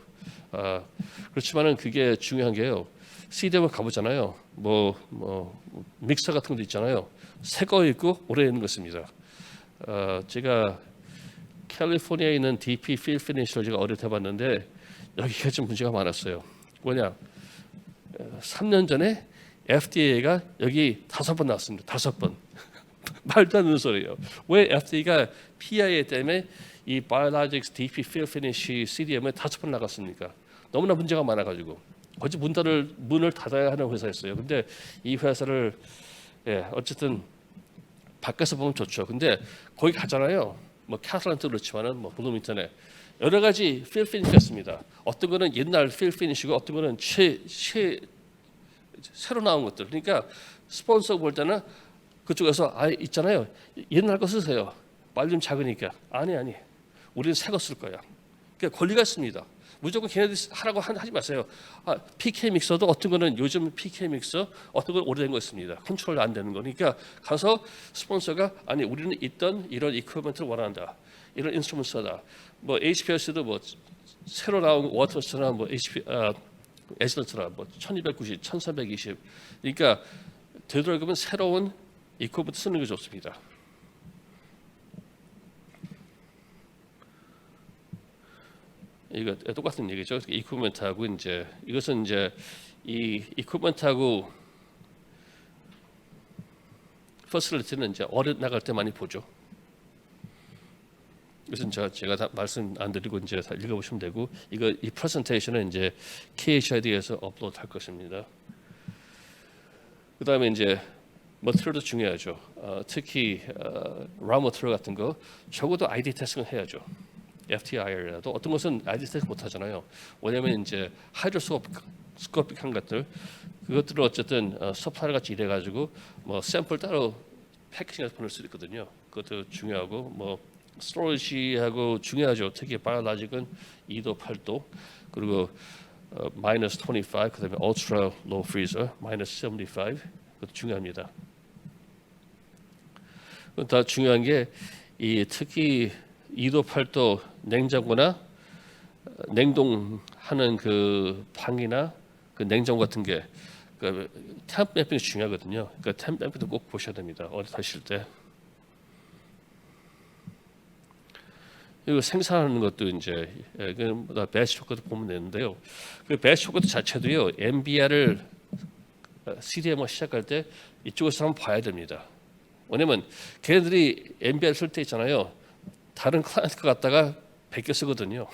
그렇지만은 그게 중요한 게요. CDM을 가보잖아요. 뭐 믹서 같은 것도 있잖아요. 새 거 있고 오래 있는 것입니다. 제가 캘리포니아에 있는 DP 필 피니시를 제가 어릴 때 봤는데 여기가 좀 문제가 많았어요. 뭐냐? 3년 전에 FDA가 여기 5번 나왔습니다. 5번. 말도 안 되는 소리예요. 왜 FDA가 PIA 때문에 이 Biologics DP Fill Finish CDM에 5번 나갔습니까? 너무나 문제가 많아가지고 거기 문을 닫아야 하는 회사였어요. 근데 이 회사를 어쨌든 밖에서 보면 좋죠. 근데 거기 가잖아요. 뭐 캐슬란트 그렇지만은 뭐 블루밍턴에 여러 가지 필 피니시가 있습니다. 어떤 거는 옛날 필 피니시고 어떤 거는 새로 나온 것들. 그러니까 스폰서 볼 때는 그쪽에서 있잖아요. 옛날 거 쓰세요. 말 좀 작으니까. 아니. 우리는 새 거 쓸 거야. 그러니까 권리가 있습니다. 무조건 걔네들이 하라고 하지 마세요. PK 믹서도 어떤 거는 요즘 PK 믹서 어떤 건 오래된 거 있습니다. 컨트롤 안 되는 거니까 가서 스폰서가 아니 우리는 있던 이런 이퀴프먼트를 원한다. 이런 인스트루먼트다. 뭐 HPLC도 뭐 새로 나온 워터스나 뭐 에슬런트나 뭐 1290, 1320. 그러니까 되도록이면 새로운 이퀴프먼트 쓰는 게 좋습니다. 이거 똑같은 얘기죠. 이퀴프먼트하고 이제 이것은 이제 이 이퀴프먼트하고 퍼실리티는 이제 어려 나갈 때 많이 보죠. 이것은 제가 다 말씀 안 드리고 이제 다 읽어보시면 되고 이 프레젠테이션은 이제 KHID에서 업로드 할 것입니다. 그다음에 이제 머티리얼도 중요하죠. 특히 라 머티리얼 같은 거 적어도 ID 테스팅을 해야죠. FTIR라도 어떤 것은 ID 테스트 못 하잖아요. 왜냐하면 이제 하이드로스코픽한 것들 그것들을 어쨌든 서플라이 같이 이래 가지고 뭐 샘플 따로 패키징해서 보낼 수 있거든요. 그것도 중요하고 뭐 스토리지하고 중요하죠. 특히 바이올로직은 2도 8도 그리고 마이너스 25 그다음에 ultra low freezer 마이너스 75 그것도 중요합니다. 다 중요한 게 이 특히 2도 8도 냉장고나 냉동하는 그 방이나 그 냉장고 같은 게 그 템프 매핑이 중요하거든요. 그러니까 템프 매핑도 꼭 보셔야 됩니다. 어디 하실 때. 그리고 생산하는 것도 이제 그 배치 초코도 보면 되는데요. 그 배치 초코도 자체도요. MBR을 CDMO 시작할 때 이쪽에서 한번 봐야 됩니다. 왜냐면 걔네들이 MBR 쓸 때 있잖아요. 다른 클라이언트 갖다가 베껴 쓰거든요.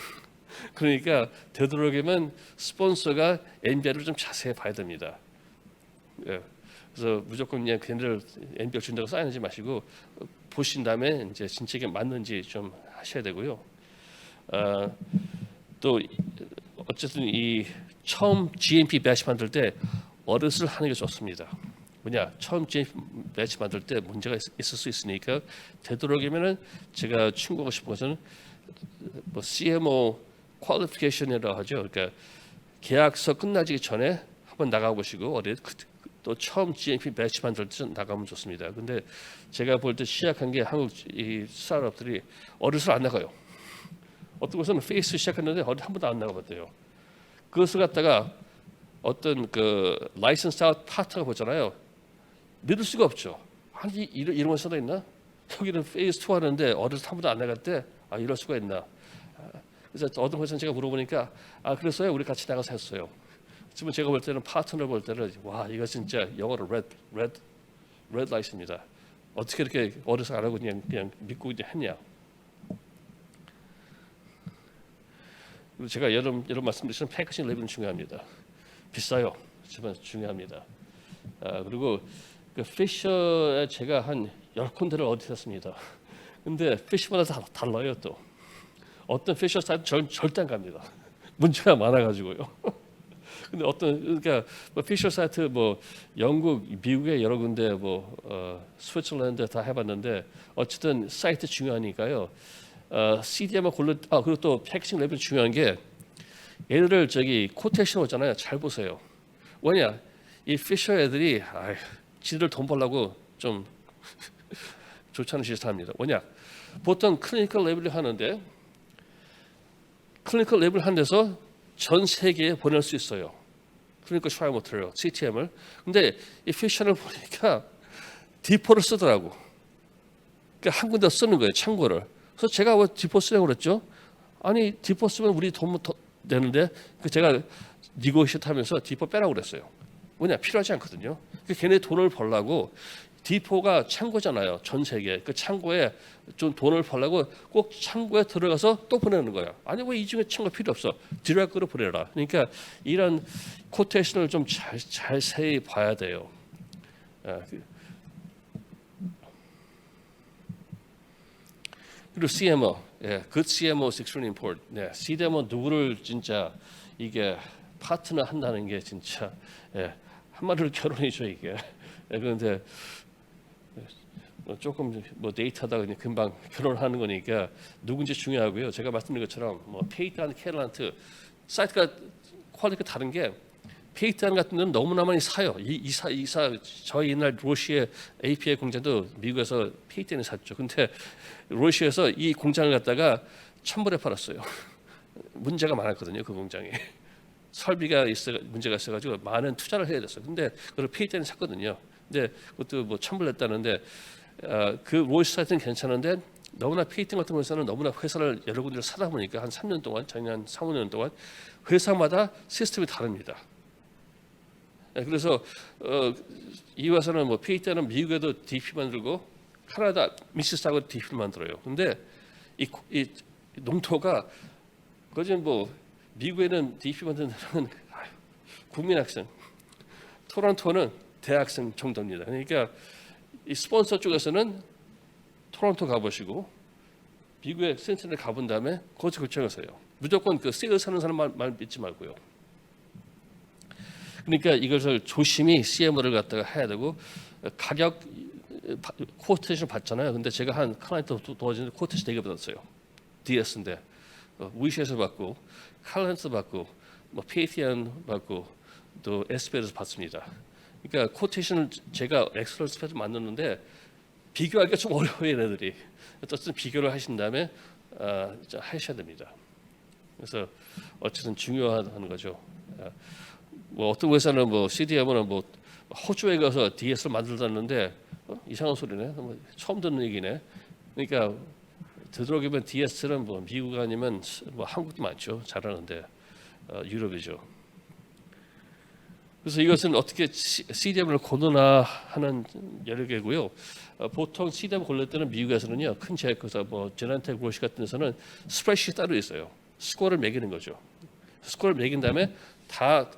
그러니까 되도록이면 스폰서가 MBR을 좀 자세히 봐야 됩니다. 그래서 무조건 그냥 걔네들 MBR 준다고 사인하지 마시고 보신 다음에 이제 진짜 이게 맞는지 좀 하셔야 되고요. 또 어쨌든 이 처음 GMP 배치 만들 때 어릇을 하는 게 좋습니다. 뭐냐 처음 GMP 배치 만들 때 문제가 있을 수 있으니까 되도록이면은 제가 충고하고 싶은 것은 뭐 CMO 퀄리피케이션이라고 하죠. 그러니까 계약서 끝나기 전에 한번 나가보시고 어디 또 처음 GMP 배치 만들 때 나가면 좋습니다. 근데 제가 볼 때 시작한 게 한국 이 스타트업들이 어릿을 안 나가요. 어떤 곳은 페이스 시작했는데 어디 한 번도 안 나가봤대요. 그것을 갖다가 어떤 그 라이선스 아웃 파트가 보잖아요. 믿을 수가 없죠. 아니 이런 거 써져 있나? 여기는 페이스 2 하는데 어디서 한 번도 안 나갈 때 이럴 수가 있나? 그래서 어떤 것은 제가 물어보니까 그랬어요. 우리 같이 나가서 했어요. 지금 제가 볼 때는 파트너 볼 때는 와 이거 진짜 영어로 레드 라이트입니다. 어떻게 이렇게 어디서 안 하고 그냥 믿고 이제 했냐? 그리고 제가 여러 말씀드렸지만 패키징 레벨은 중요합니다. 비싸요. 하지만 중요합니다. 그리고 그 피셔에 제가 한 10군데를 어디했습니다. 근데 피셔마다 다 달라요 또. 어떤 피셔 사이트 절대 안 갑니다. 문제가 많아가지고요. 근데 그러니까 피셔 사이트 뭐 영국, 미국의 여러 군데 스위tzer랜드 다 해봤는데 어쨌든 사이트 중요하니까요. CDM을 그리고 또 패키징 레벨 중요한 게 얘들을 코테이션 오잖아요. 잘 보세요. 뭐냐 이 피셔 애들이 지들 돈 벌려고 좀 좋지 않은 짓을 합니다. 뭐냐 보통 클리니컬 레벨을 하는데 클리니컬 레벨 한 데서 전 세계에 보낼 수 있어요. 클리니컬 트라이얼 머티리얼 CTM을. 근데 이 피셔를 보니까 디포를 쓰더라고. 그러니까 한 군데 쓰는 거예요. 참고를. 그래서 제가 왜 디포 쓰냐고 그랬죠? 아니 디포 쓰면 우리 돈 더 내는데 제가 니고시트 하면서 디포 빼라고 그랬어요. 뭐냐 필요하지 않거든요. 걔네 돈을 벌라고 디포가 창고잖아요. 전 세계 그 창고에 좀 돈을 벌라고 꼭 창고에 들어가서 또 보내는 거야. 아니 왜 이 중에 창고 필요 없어? 디렉트로 보내라. 그러니까 이런 코테이션을 좀 자세히 봐야 돼요. 그리고 CMO, good CMO is extremely important. CDMO 누구를 진짜 이게 파트너 한다는 게 진짜 한마디로 결혼이죠 이게. 그런데 조금 데이트하다가 그냥 금방 결혼하는 거니까 누군지 중요하고요. 제가 말씀드린 것처럼 페이트한 캐럴란트 사이트가 퀄리티가 다른 게 페이트한 같은 데는 너무나 많이 사요. 이사 저희 옛날 로시의 API 공장도 미국에서 페이트는 샀죠. 근데 로시에서 이 공장을 갖다가 1,000불에 팔았어요. 문제가 많았거든요. 그 공장에. 설비가 문제가 있어가지고 많은 투자를 해야 됐어요. 근데 그걸 페이트는 샀거든요. 근데 그것도 1,000불 냈다는데 그 로시 사이트는 괜찮은데 너무나 페이팅 같은 거에서는 너무나 회사를 여러 군데를 사다 보니까 한 3년 동안 작년 3, 5년 동안 회사마다 시스템이 다릅니다. 그래서 이 회사는 페이트는 미국에도 DP 만들고 캐나다 미시사고 DP를 만들어요. 근데 이 농토가 거진 미국에는 DP 만드는 데는 국민학생, 토론토는 대학생 정도입니다. 그러니까 이 스폰서 쪽에서는 토론토 가보시고 미국의 센터를 가본 다음에 거기서 결정하세요. 무조건 그 세일스 하는 사람 말 믿지 말고요. 그러니까 이것을 조심히 CMO를 갖다가 해야 되고 가격 코테이션 받잖아요. 근데 제가 한 클라이언트 도와주는데 코테이션 되게 받았어요. DS인데 위시에서 받고 칼렌스 받고 페이티안 받고 또 SP에서 받습니다. 그러니까 코테이션을 제가 엑셀 스프레드 만드는데 비교하기가 좀 어려워요, 얘네들이. 어쨌든 비교를 하신 다음에 하셔야 됩니다. 그래서 어쨌든 중요하다는 거죠. 어떤 회사는 CDM은 호주에 가서 DS를 만들었는데 이상한 소리네. 처음 듣는 얘기네. 그러니까 되도록이면 DS는 미국 아니면 한국도 많죠. 잘하는데 유럽이죠. 그래서 이것은 어떻게 CDM을 고르나 하는 여러 개고요. 보통 CDM 고를 때는 미국에서는요, 큰 제약회사, 제난텍, 로시 같은 데서는 스프레드시트 따로 있어요. 스코어를 매기는 거죠. 스코어를 매긴 다음에 다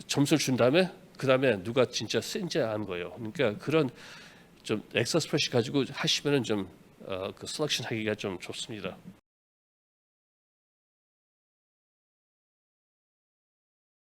점수를 준 다음에 그 다음에 누가 진짜 센지 아는 거예요. 그러니까 그런 좀 엑셀 스프레드시트 가지고 하시면은 좀 그 셀렉션 하기가 좀 좋습니다.